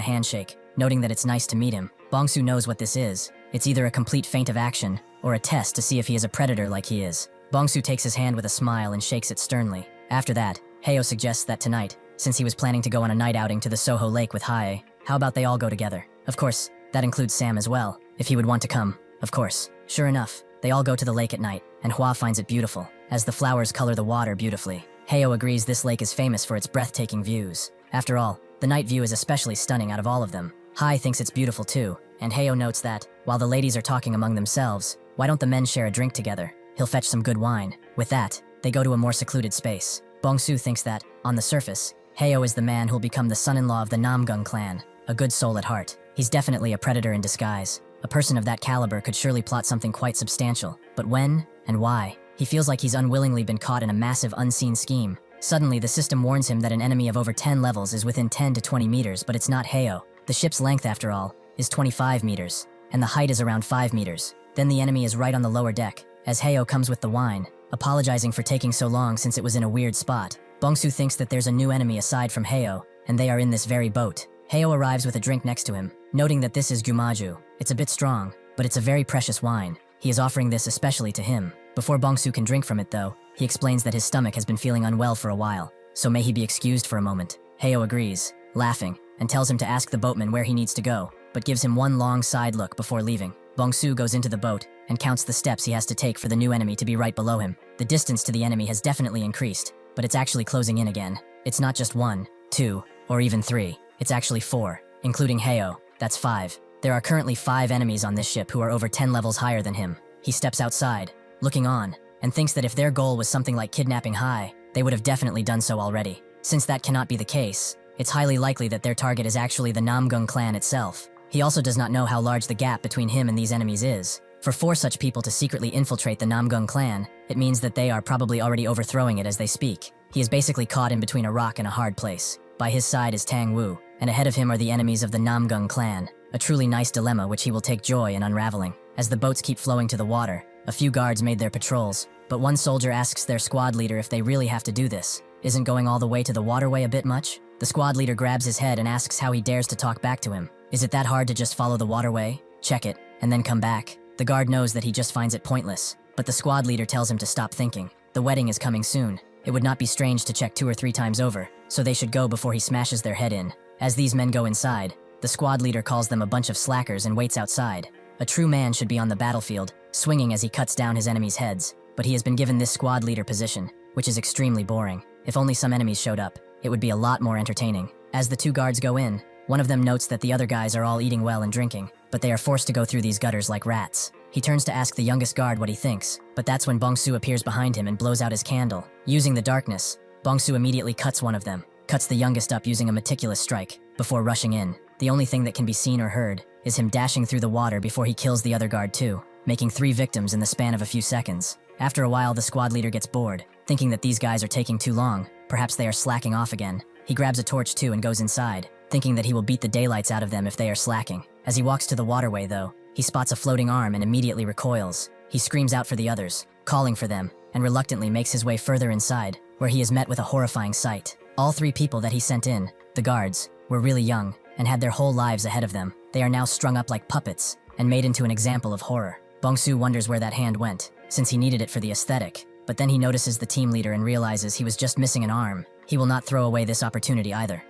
handshake, noting that it's nice to meet him. Bongsu knows what this is. It's either a complete feint of action or a test to see if he is a predator like he is. Bongsu takes his hand with a smile and shakes it sternly. After that, Heo suggests that tonight, since he was planning to go on a night outing to the Soho Lake with Hai, how about they all go together? Of course, that includes Sam as well, if he would want to come, of course. Sure enough, they all go to the lake at night, and Hua finds it beautiful, as the flowers color the water beautifully. Heo agrees this lake is famous for its breathtaking views. After all, the night view is especially stunning out of all of them. Hai thinks it's beautiful too, and Heo notes that, while the ladies are talking among themselves, why don't the men share a drink together? He'll fetch some good wine. With that, they go to a more secluded space. Bong-soo thinks that, on the surface, Heo is the man who'll become the son-in-law of the Namgung clan, a good soul at heart. He's definitely a predator in disguise. A person of that caliber could surely plot something quite substantial. But when and why? He feels like he's unwillingly been caught in a massive unseen scheme. Suddenly, the system warns him that an enemy of over 10 levels is within 10 to 20 meters, but it's not Heo. The ship's length, after all, is 25 meters, and the height is around 5 meters. Then the enemy is right on the lower deck, as Heo comes with the wine, apologizing for taking so long since it was in a weird spot. Bong-soo thinks that there's a new enemy aside from Heo, and they are in this very boat. Heo arrives with a drink next to him, noting that this is gumaju. It's a bit strong, but it's a very precious wine. He is offering this especially to him. Before Bong-soo can drink from it though, he explains that his stomach has been feeling unwell for a while, so may he be excused for a moment. Heo agrees, laughing, and tells him to ask the boatman where he needs to go, but gives him one long side look before leaving. Bong-soo goes into the boat and counts the steps he has to take for the new enemy to be right below him. The distance to the enemy has definitely increased, but it's actually closing in again. It's not just 1, 2, or even 3. It's actually 4, including Heo. That's 5. There are currently 5 enemies on this ship who are over 10 levels higher than him. He steps outside, looking on, and thinks that if their goal was something like kidnapping Hai, they would have definitely done so already. Since that cannot be the case, it's highly likely that their target is actually the Namgung clan itself. He also does not know how large the gap between him and these enemies is. For 4 such people to secretly infiltrate the Namgung clan, it means that they are probably already overthrowing it as they speak. He is basically caught in between a rock and a hard place. By his side is Tang Wu, and ahead of him are the enemies of the Namgung clan. A truly nice dilemma which he will take joy in unraveling. As the boats keep flowing to the water, a few guards made their patrols, but one soldier asks their squad leader if they really have to do this. Isn't going all the way to the waterway a bit much? The squad leader grabs his head and asks how he dares to talk back to him. Is it that hard to just follow the waterway, check it, and then come back? The guard knows that he just finds it pointless, but the squad leader tells him to stop thinking. The wedding is coming soon. It would not be strange to check 2 or 3 times over, so they should go before he smashes their head in. As these men go inside, the squad leader calls them a bunch of slackers and waits outside. A true man should be on the battlefield, swinging as he cuts down his enemies' heads, but he has been given this squad leader position, which is extremely boring. If only some enemies showed up, it would be a lot more entertaining. As the 2 guards go in, one of them notes that the other guys are all eating well and drinking, but they are forced to go through these gutters like rats. He turns to ask the youngest guard what he thinks, but that's when Bong-soo appears behind him and blows out his candle. Using the darkness, Bong-soo immediately cuts one of them, cuts the youngest up using a meticulous strike, before rushing in. The only thing that can be seen or heard is him dashing through the water before he kills the other guard too, making 3 victims in the span of a few seconds. After a while, the squad leader gets bored, thinking that these guys are taking too long. Perhaps they are slacking off again. He grabs a torch too and goes inside, thinking that he will beat the daylights out of them if they are slacking. As he walks to the waterway though, he spots a floating arm and immediately recoils. He screams out for the others, calling for them, and reluctantly makes his way further inside, where he is met with a horrifying sight. All 3 people that he sent in, the guards, were really young and had their whole lives ahead of them. They are now strung up like puppets and made into an example of horror. Bong-soo wonders where that hand went, since he needed it for the aesthetic, but then he notices the team leader and realizes he was just missing an arm. He will not throw away this opportunity either.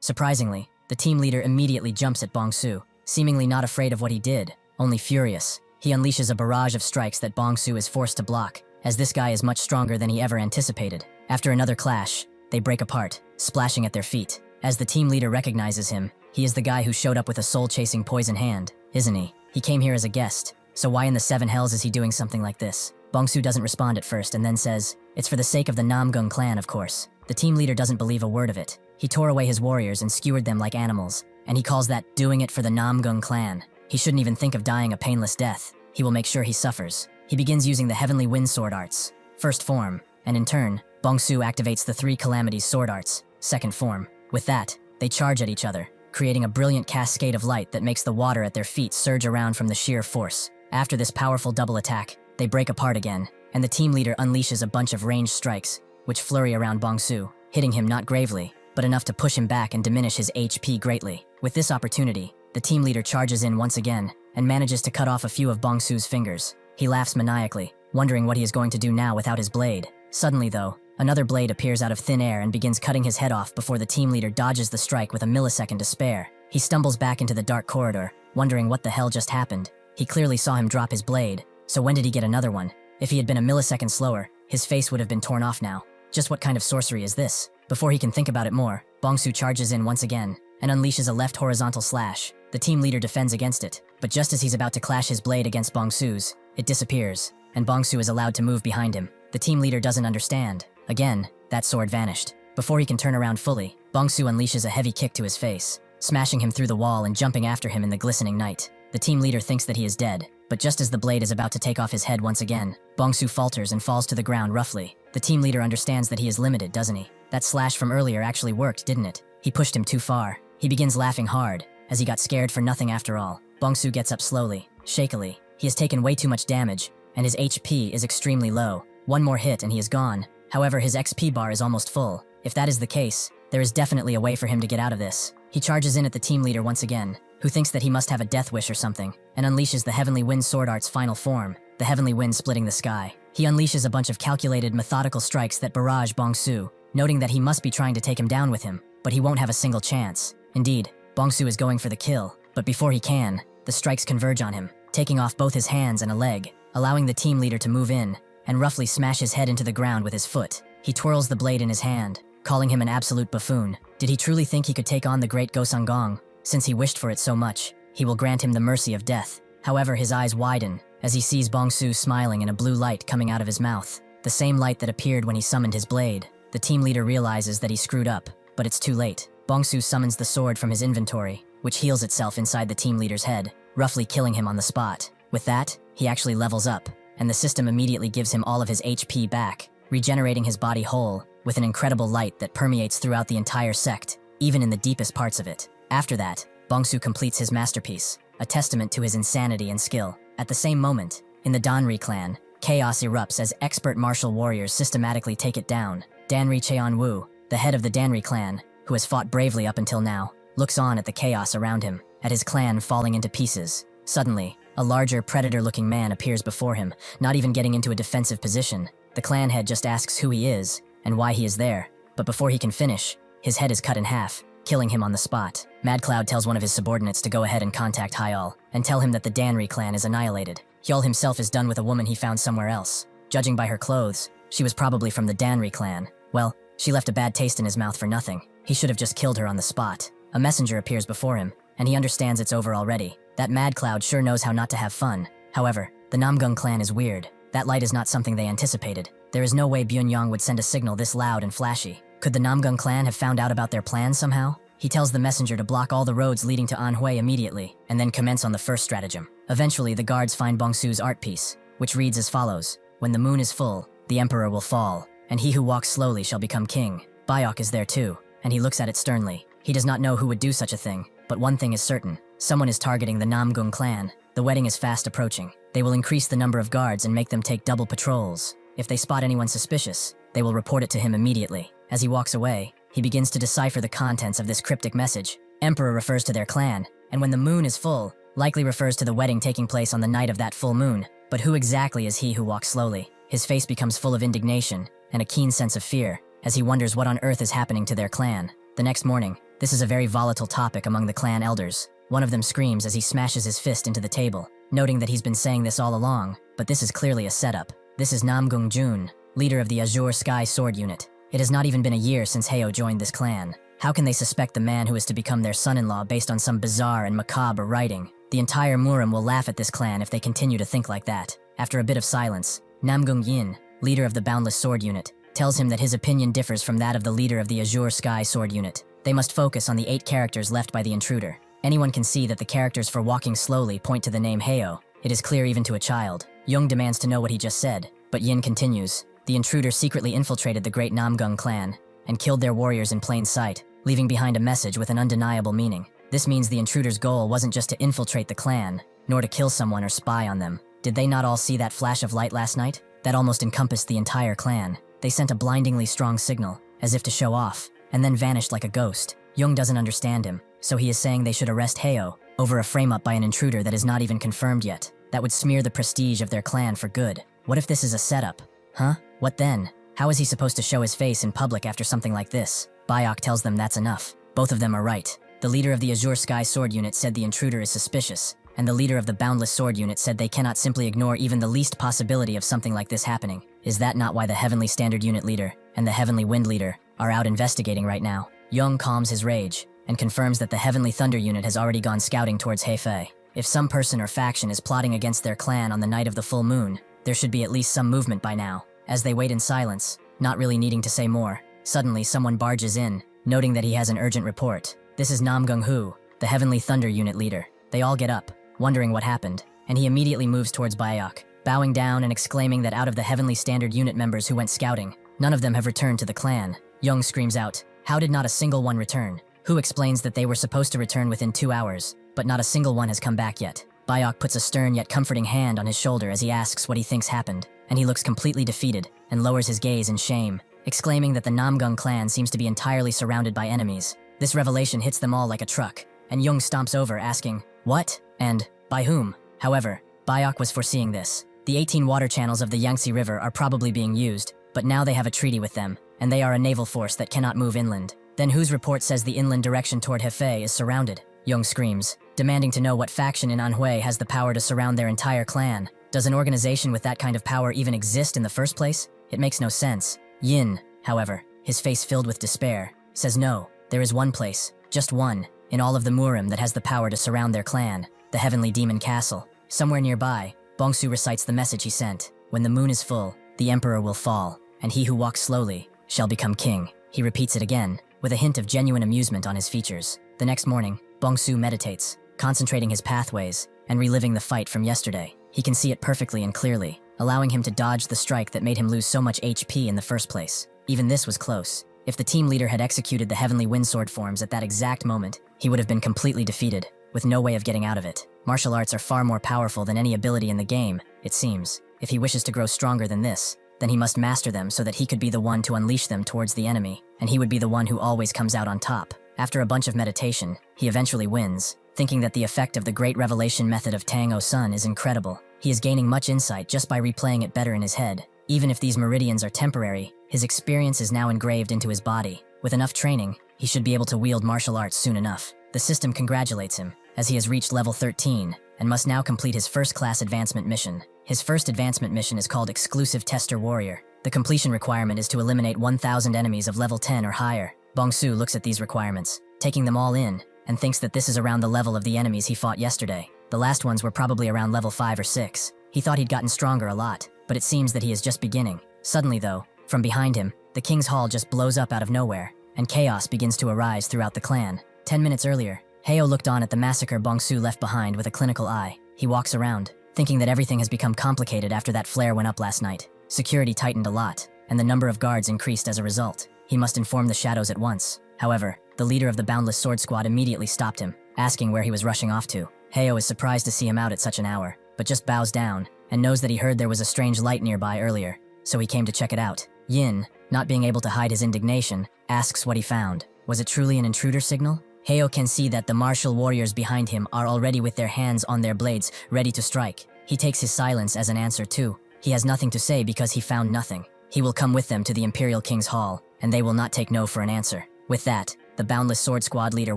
Surprisingly, the team leader immediately jumps at Bong-soo, seemingly not afraid of what he did, only furious. He unleashes a barrage of strikes that Bong-soo is forced to block, as this guy is much stronger than he ever anticipated. After another clash, they break apart, splashing at their feet. As the team leader recognizes him, he is the guy who showed up with a soul-chasing poison hand, isn't he? He came here as a guest, so why in the 7 hells is he doing something like this? Bong-soo doesn't respond at first and then says, "It's for the sake of the Namgung clan, of course." The team leader doesn't believe a word of it. He tore away his warriors and skewered them like animals, and he calls that doing it for the Namgung clan. He shouldn't even think of dying a painless death. He will make sure he suffers. He begins using the Heavenly Wind Sword Arts, first form, and in turn, Bong-soo activates the 3 Calamities Sword Arts, second form. With that, they charge at each other, creating a brilliant cascade of light that makes the water at their feet surge around from the sheer force. After this powerful double attack, they break apart again, and the team leader unleashes a bunch of ranged strikes, which flurry around Bong-soo, hitting him not gravely, but enough to push him back and diminish his HP greatly. With this opportunity, the team leader charges in once again and manages to cut off a few of Bong-soo's fingers. He laughs maniacally, wondering what he is going to do now without his blade. Suddenly though, another blade appears out of thin air and begins cutting his head off before the team leader dodges the strike with a millisecond to spare. He stumbles back into the dark corridor, wondering what the hell just happened. He clearly saw him drop his blade, so when did he get another one? If he had been a millisecond slower, his face would have been torn off now. Just what kind of sorcery is this? Before he can think about it more, Bong-soo charges in once again and unleashes a left horizontal slash, The team leader defends against it, but just as he's about to clash his blade against Bongsu's, it disappears, and Bongsu is allowed to move behind him. The team leader doesn't understand. Again, that sword vanished. Before he can turn around fully, Bongsu unleashes a heavy kick to his face, smashing him through the wall and jumping after him in the glistening night. The team leader thinks that he is dead, but just as the blade is about to take off his head once again, Bongsu falters and falls to the ground roughly. The team leader understands that he is limited, doesn't he? That slash from earlier actually worked, didn't it? He pushed him too far. He begins laughing hard, as he got scared for nothing after all. Bongsu gets up slowly, shakily. He has taken way too much damage, and his HP is extremely low. One more hit and he is gone. However, his XP bar is almost full. If that is the case, there is definitely a way for him to get out of this. He charges in at the team leader once again, who thinks that he must have a death wish or something, and unleashes the Heavenly Wind Sword Art's final form, the Heavenly Wind splitting the sky. He unleashes a bunch of calculated, methodical strikes that barrage Bongsu, noting that he must be trying to take him down with him, but he won't have a single chance. Indeed, Bongsu is going for the kill, but before he can, the strikes converge on him, taking off both his hands and a leg, allowing the team leader to move in, and roughly smash his head into the ground with his foot. He twirls the blade in his hand, calling him an absolute buffoon. Did he truly think he could take on the great Gosangong? Since he wished for it so much, he will grant him the mercy of death. However, his eyes widen, as he sees Bongsu smiling and a blue light coming out of his mouth, the same light that appeared when he summoned his blade. The team leader realizes that he screwed up, but it's too late. Bongsu summons the sword from his inventory, which heals itself inside the team leader's head, roughly killing him on the spot. With that, he actually levels up, and the system immediately gives him all of his HP back, regenerating his body whole, with an incredible light that permeates throughout the entire sect, even in the deepest parts of it. After that, Bongsu completes his masterpiece, a testament to his insanity and skill. At the same moment, in the Danri clan, chaos erupts as expert martial warriors systematically take it down. Danri Cheonwoo, the head of the Danri clan, who has fought bravely up until now, looks on at the chaos around him, at his clan falling into pieces. Suddenly, a larger, predator-looking man appears before him, not even getting into a defensive position. The clan head just asks who he is, and why he is there, but before he can finish, his head is cut in half, killing him on the spot. Mad Cloud tells one of his subordinates to go ahead and contact Hyol, and tell him that the Danri clan is annihilated. Hyol himself is done with a woman he found somewhere else. Judging by her clothes, she was probably from the Danri clan. Well, she left a bad taste in his mouth for nothing. He should have just killed her on the spot. A messenger appears before him, and he understands it's over already. That Mad Cloud sure knows how not to have fun. However, the Namgung clan is weird. That light is not something they anticipated. There is no way Byun-Yang would send a signal this loud and flashy. Could the Namgung clan have found out about their plan somehow? He tells the messenger to block all the roads leading to Anhui immediately, and then commence on the first stratagem. Eventually, the guards find Bongsu's art piece, which reads as follows: "When the moon is full, the emperor will fall, and he who walks slowly shall become king." Bayok is there too, and he looks at it sternly. He does not know who would do such a thing, but one thing is certain. Someone is targeting the Namgung clan. The wedding is fast approaching. They will increase the number of guards and make them take double patrols. If they spot anyone suspicious, they will report it to him immediately. As he walks away, he begins to decipher the contents of this cryptic message. Emperor refers to their clan, and when the moon is full, likely refers to the wedding taking place on the night of that full moon. But who exactly is he who walks slowly? His face becomes full of indignation and a keen sense of fear, as he wonders what on earth is happening to their clan. The next morning, this is a very volatile topic among the clan elders. One of them screams as he smashes his fist into the table, noting that he's been saying this all along, but this is clearly a setup. This is Namgung Jun, leader of the Azure Sky Sword Unit. It has not even been a year since Heo joined this clan. How can they suspect the man who is to become their son-in-law based on some bizarre and macabre writing? The entire Murim will laugh at this clan if they continue to think like that. After a bit of silence, Namgung Yin, leader of the Boundless Sword Unit, tells him that his opinion differs from that of the leader of the Azure Sky Sword Unit. They must focus on the 8 characters left by the intruder. Anyone can see that the characters for walking slowly point to the name Heo. It is clear even to a child. Jung demands to know what he just said, but Yin continues. The intruder secretly infiltrated the great Namgung clan and killed their warriors in plain sight, leaving behind a message with an undeniable meaning. This means the intruder's goal wasn't just to infiltrate the clan, nor to kill someone or spy on them. Did they not all see that flash of light last night? That almost encompassed the entire clan. They sent a blindingly strong signal, as if to show off, and then vanished like a ghost. Jung doesn't understand him, so he is saying they should arrest Heo over a frame-up by an intruder that is not even confirmed yet. That would smear the prestige of their clan for good. What if this is a setup? Huh? What then? How is he supposed to show his face in public after something like this? Bayok tells them that's enough. Both of them are right. The leader of the Azure Sky Sword Unit said the intruder is suspicious, and the leader of the Boundless Sword Unit said they cannot simply ignore even the least possibility of something like this happening. Is that not why the Heavenly Standard Unit leader and the Heavenly Wind leader are out investigating right now? Jung calms his rage, and confirms that the Heavenly Thunder unit has already gone scouting towards Hefei. If some person or faction is plotting against their clan on the night of the full moon, there should be at least some movement by now. As they wait in silence, not really needing to say more, suddenly someone barges in, noting that he has an urgent report. This is Nam Gung-hu, the Heavenly Thunder unit leader. They all get up, wondering what happened, and he immediately moves towards Bayok, bowing down and exclaiming that out of the Heavenly Standard unit members who went scouting, none of them have returned to the clan. Young screams out, "How did not a single one return?" Hu explains that they were supposed to return within 2 hours, but not a single one has come back yet. Bayok puts a stern yet comforting hand on his shoulder as he asks what he thinks happened, and he looks completely defeated and lowers his gaze in shame, exclaiming that the Namgung clan seems to be entirely surrounded by enemies. This revelation hits them all like a truck, and Jung stomps over asking, "What? And by whom?" However, Bayok was foreseeing this. The 18 water channels of the Yangtze River are probably being used, but now they have a treaty with them, and they are a naval force that cannot move inland. Then Hu's report says the inland direction toward Hefei is surrounded. Jung screams, demanding to know what faction in Anhui has the power to surround their entire clan. Does an organization with that kind of power even exist in the first place? It makes no sense. Yin, however, his face filled with despair, says no, there is one place, just one, in all of the Murim that has the power to surround their clan, the Heavenly Demon Castle. Somewhere nearby, Bongsu recites the message he sent. When the moon is full, the emperor will fall, and he who walks slowly shall become king. He repeats it again, with a hint of genuine amusement on his features. The next morning, Bongsu meditates, concentrating his pathways and reliving the fight from yesterday. He can see it perfectly and clearly, allowing him to dodge the strike that made him lose so much HP in the first place. Even this was close. If the team leader had executed the Heavenly Windsword forms at that exact moment, he would have been completely defeated, with no way of getting out of it. Martial arts are far more powerful than any ability in the game, it seems. If he wishes to grow stronger than this, then he must master them so that he could be the one to unleash them towards the enemy, and he would be the one who always comes out on top. After a bunch of meditation, he eventually wins, thinking that the effect of the Great Revelation method of Tang O Sun is incredible. He is gaining much insight just by replaying it better in his head. Even if these meridians are temporary, his experience is now engraved into his body. With enough training, he should be able to wield martial arts soon enough. The system congratulates him, as he has reached level 13, and must now complete his first-class advancement mission. His first advancement mission is called Exclusive Tester Warrior. The completion requirement is to eliminate 1,000 enemies of level 10 or higher. Bongsu looks at these requirements, taking them all in, and thinks that this is around the level of the enemies he fought yesterday. The last ones were probably around level 5 or 6. He thought he'd gotten stronger a lot, but it seems that he is just beginning. Suddenly though, from behind him, the King's Hall just blows up out of nowhere, and chaos begins to arise throughout the clan. 10 minutes earlier, Heo looked on at the massacre Bongsu left behind with a clinical eye. He walks around, thinking that everything has become complicated after that flare went up last night. Security tightened a lot, and the number of guards increased as a result. He must inform the shadows at once. However, the leader of the Boundless Sword Squad immediately stopped him, asking where he was rushing off to. Heo is surprised to see him out at such an hour, but just bows down, and knows that he heard there was a strange light nearby earlier, so he came to check it out. Yin, not being able to hide his indignation, asks what he found. Was it truly an intruder signal? Heo can see that the martial warriors behind him are already with their hands on their blades, ready to strike. He takes his silence as an answer too. He has nothing to say because he found nothing. He will come with them to the Imperial King's Hall, and they will not take no for an answer. With that, the Boundless Sword Squad leader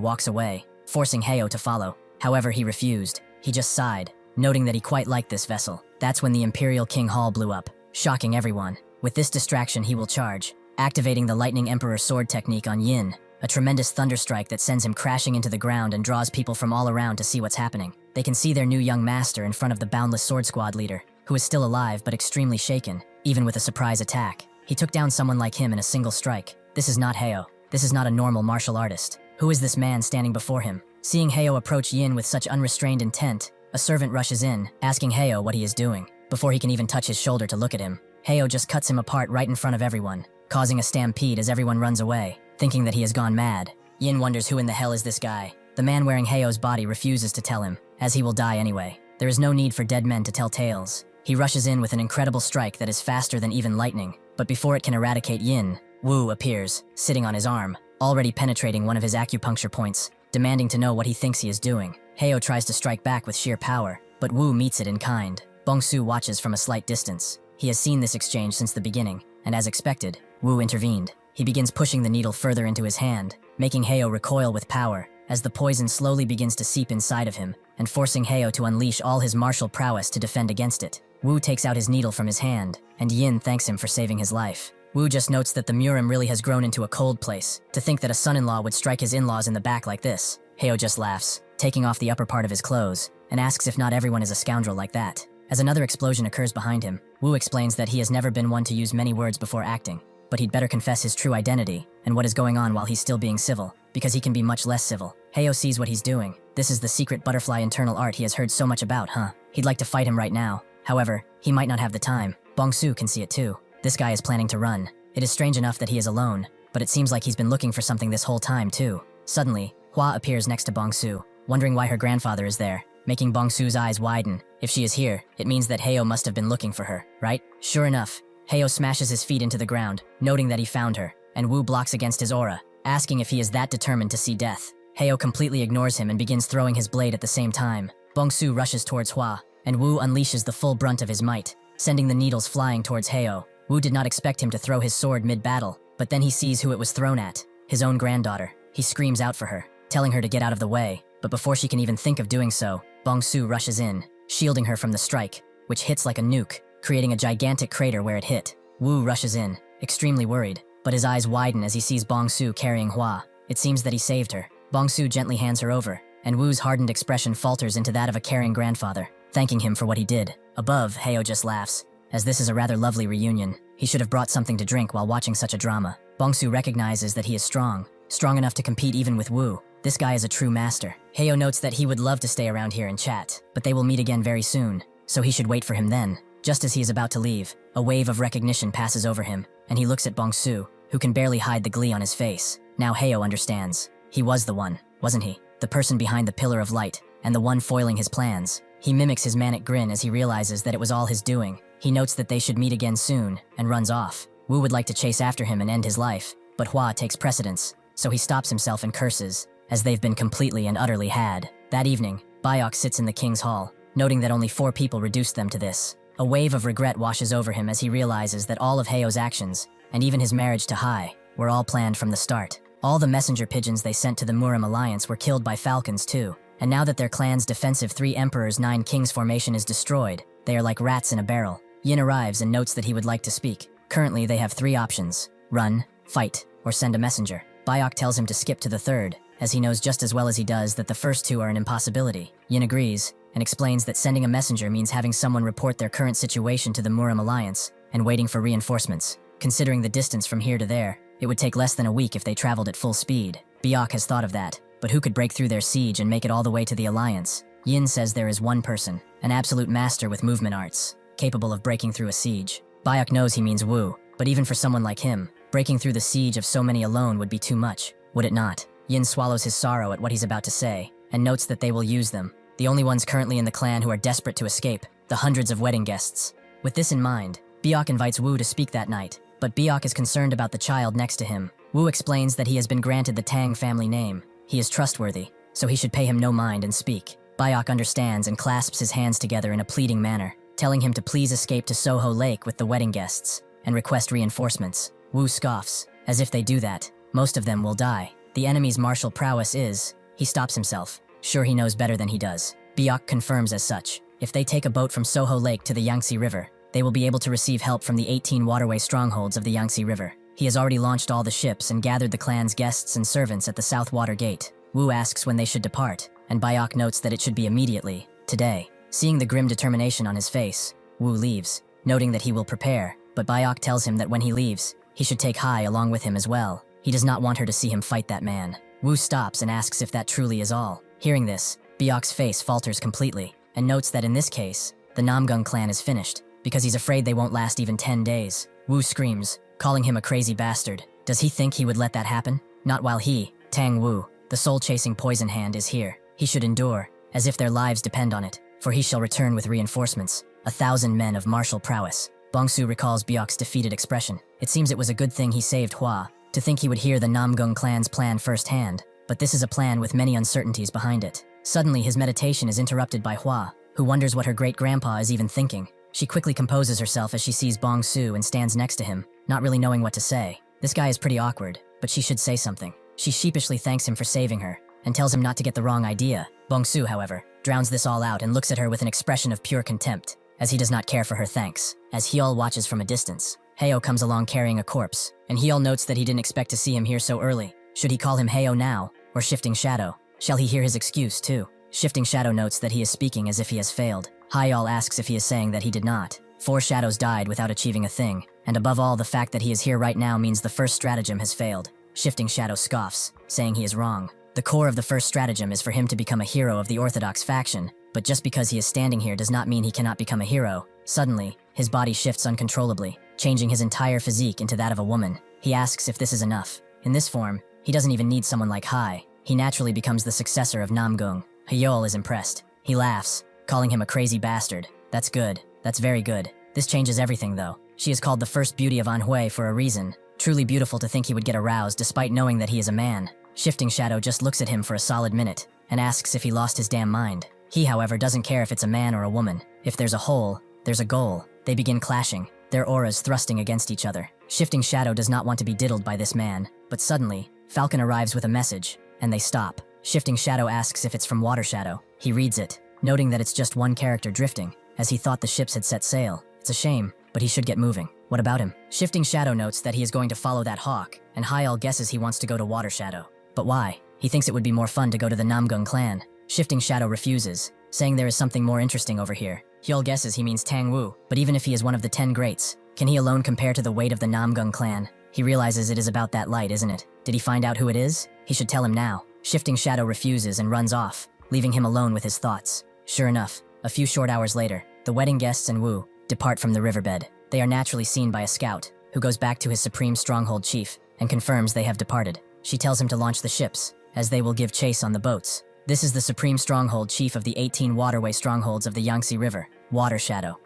walks away, forcing Heo to follow. However, he refused. He just sighed, noting that he quite liked this vessel. That's when the Imperial King Hall blew up, shocking everyone. With this distraction, he will charge, activating the Lightning Emperor sword technique on Yin, a tremendous thunder strike that sends him crashing into the ground and draws people from all around to see what's happening. They can see their new young master in front of the Boundless Sword Squad leader, who is still alive but extremely shaken, even with a surprise attack. He took down someone like him in a single strike. This is not Heo. This is not a normal martial artist. Who is this man standing before him? Seeing Heo approach Yin with such unrestrained intent, a servant rushes in, asking Heo what he is doing. Before he can even touch his shoulder to look at him, Heo just cuts him apart right in front of everyone, causing a stampede as everyone runs away, thinking that he has gone mad. Yin wonders who in the hell is this guy. The man wearing Heo's body refuses to tell him, as he will die anyway. There is no need for dead men to tell tales. He rushes in with an incredible strike that is faster than even lightning, but before it can eradicate Yin, Wu appears, sitting on his arm, already penetrating one of his acupuncture points, demanding to know what he thinks he is doing. Heo tries to strike back with sheer power, but Wu meets it in kind. Bongsu watches from a slight distance. He has seen this exchange since the beginning, and as expected, Wu intervened. He begins pushing the needle further into his hand, making Heo recoil with power, as the poison slowly begins to seep inside of him, and forcing Heo to unleash all his martial prowess to defend against it. Wu takes out his needle from his hand, and Yin thanks him for saving his life. Wu just notes that the Murim really has grown into a cold place. To think that a son-in-law would strike his in-laws in the back like this. Heo just laughs, taking off the upper part of his clothes, and asks if not everyone is a scoundrel like that. As another explosion occurs behind him, Wu explains that he has never been one to use many words before acting, but he'd better confess his true identity and what is going on while he's still being civil, because he can be much less civil. Heo sees what he's doing. This is the secret butterfly internal art he has heard so much about, huh? He'd like to fight him right now. However, he might not have the time. Bong-su can see it too. This guy is planning to run. It is strange enough that he is alone, but it seems like he's been looking for something this whole time too. Suddenly, Hua appears next to Bong-su, wondering why her grandfather is there, making Bong-su's eyes widen. If she is here, it means that Heo must have been looking for her, right? Sure enough, Heo smashes his feet into the ground, noting that he found her, and Wu blocks against his aura, asking if he is that determined to see death. Heo completely ignores him and begins throwing his blade at the same time. Bong-su rushes towards Hua, and Wu unleashes the full brunt of his might, sending the needles flying towards Heo. Wu did not expect him to throw his sword mid-battle, but then he sees who it was thrown at, his own granddaughter. He screams out for her, telling her to get out of the way, but before she can even think of doing so, Bong-su rushes in, shielding her from the strike, which hits like a nuke, creating a gigantic crater where it hit. Wu rushes in, extremely worried, but his eyes widen as he sees Bong-su carrying Hua. It seems that he saved her. Bong-su gently hands her over, and Wu's hardened expression falters into that of a caring grandfather, thanking him for what he did. Above, Heo just laughs, as this is a rather lovely reunion. He should have brought something to drink while watching such a drama. Bong-su recognizes that he is strong enough to compete even with Wu. This guy is a true master. Heo notes that he would love to stay around here and chat, but they will meet again very soon, so he should wait for him then. Just as he is about to leave, a wave of recognition passes over him, and he looks at Bong-su, who can barely hide the glee on his face. Now Heo understands. He was the one, wasn't he? The person behind the pillar of light, and the one foiling his plans. He mimics his manic grin as he realizes that it was all his doing. He notes that they should meet again soon, and runs off. Wu would like to chase after him and end his life, but Hua takes precedence, so he stops himself and curses, as they've been completely and utterly had. That evening, Bayok sits in the king's hall, noting that only 4 people reduced them to this. A wave of regret washes over him as he realizes that all of Heo's actions, and even his marriage to Hai, were all planned from the start. All the messenger pigeons they sent to the Murim alliance were killed by falcons too, and now that their clan's defensive 3 emperors 9 kings formation is destroyed, they are like rats in a barrel. Yin arrives and notes that he would like to speak. Currently they have 3 options: run, fight, or send a messenger. Bayok tells him to skip to the third, as he knows just as well as he does that the first 2 are an impossibility. Yin agrees, and explains that sending a messenger means having someone report their current situation to the Murim alliance, and waiting for reinforcements. Considering the distance from here to there, it would take less than a week if they traveled at full speed. Bayok has thought of that, but who could break through their siege and make it all the way to the alliance? Yin says there is one person, an absolute master with movement arts, capable of breaking through a siege. Bayok knows he means Wu, but even for someone like him, breaking through the siege of so many alone would be too much, would it not? Yin swallows his sorrow at what he's about to say, and notes that they will use them, the only ones currently in the clan who are desperate to escape, the hundreds of wedding guests. With this in mind, Bayok invites Wu to speak that night, but Bayok is concerned about the child next to him. Wu explains that he has been granted the Tang family name. He is trustworthy, so he should pay him no mind and speak. Bayok understands and clasps his hands together in a pleading manner, telling him to please escape to Soho Lake with the wedding guests, and request reinforcements. Wu scoffs, as if they do that, most of them will die. The enemy's martial prowess is... He stops himself, sure he knows better than he does. Bayok confirms as such. If they take a boat from Soho Lake to the Yangtze River, they will be able to receive help from the 18 waterway strongholds of the Yangtze River. He has already launched all the ships and gathered the clan's guests and servants at the South Water Gate. Wu asks when they should depart, and Bayok notes that it should be immediately, today. Seeing the grim determination on his face, Wu leaves, noting that he will prepare, but Bayok tells him that when he leaves, he should take Hai along with him as well. He does not want her to see him fight that man. Wu stops and asks if that truly is all. Hearing this, Bayok's face falters completely, and notes that in this case, the Namgung clan is finished, because he's afraid they won't last even 10 days. Wu screams, calling him a crazy bastard. Does he think he would let that happen? Not while he, Tang Wu, the soul-chasing poison hand, is here. He should endure, as if their lives depend on it, for he shall return with reinforcements, 1,000 men of martial prowess. Bong-su recalls Bayok's defeated expression. It seems it was a good thing he saved Hua, to think he would hear the Namgung clan's plan firsthand, but this is a plan with many uncertainties behind it. Suddenly his meditation is interrupted by Hua, who wonders what her great-grandpa is even thinking. She quickly composes herself as she sees Bong-su and stands next to him, not really knowing what to say. This guy is pretty awkward, but she should say something. She sheepishly thanks him for saving her, and tells him not to get the wrong idea. Bong-su, however, drowns this all out and looks at her with an expression of pure contempt, as he does not care for her thanks, as Hyul watches from a distance. Heo comes along carrying a corpse, and Hyul notes that he didn't expect to see him here so early. Should he call him Heo now, or Shifting Shadow? Shall he hear his excuse, too? Shifting Shadow notes that he is speaking as if he has failed. Hyul asks if he is saying that he did not. 4 shadows died without achieving a thing, and above all, the fact that he is here right now means the first stratagem has failed. Shifting Shadow scoffs, saying he is wrong. The core of the first stratagem is for him to become a hero of the Orthodox faction, but just because he is standing here does not mean he cannot become a hero. Suddenly, his body shifts uncontrollably, changing his entire physique into that of a woman. He asks if this is enough. In this form, he doesn't even need someone like Hai. He naturally becomes the successor of Namgung. Hyul is impressed. He laughs, calling him a crazy bastard. That's good. That's very good. This changes everything, though. She is called the first beauty of Anhui for a reason. Truly beautiful to think he would get aroused despite knowing that he is a man. Shifting Shadow just looks at him for a solid minute and asks if he lost his damn mind. He, however, doesn't care if it's a man or a woman. If there's a hole, there's a goal. They begin clashing, their auras thrusting against each other. Shifting Shadow does not want to be diddled by this man, but suddenly, Falcon arrives with a message, and they stop. Shifting Shadow asks if it's from Water Shadow. He reads it, noting that it's just one character drifting, as he thought the ships had set sail. It's a shame, but he should get moving. What about him? Shifting Shadow notes that he is going to follow that hawk, and Hyul guesses he wants to go to Water Shadow. But why? He thinks it would be more fun to go to the Namgung clan. Shifting Shadow refuses, saying there is something more interesting over here. Hyul guesses he means Tang Wu, but even if he is one of the 10 greats, can he alone compare to the weight of the Namgung clan? He realizes it is about that light, isn't it? Did he find out who it is? He should tell him now. Shifting Shadow refuses and runs off, leaving him alone with his thoughts. Sure enough, a few short hours later, the wedding guests and Wu depart from the riverbed. They are naturally seen by a scout, who goes back to his supreme stronghold chief and confirms they have departed. She tells him to launch the ships, as they will give chase on the boats. This is the supreme stronghold chief of the 18 waterway strongholds of the Yangtze River, Water Shadow.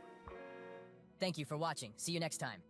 Thank you for watching. See you next time.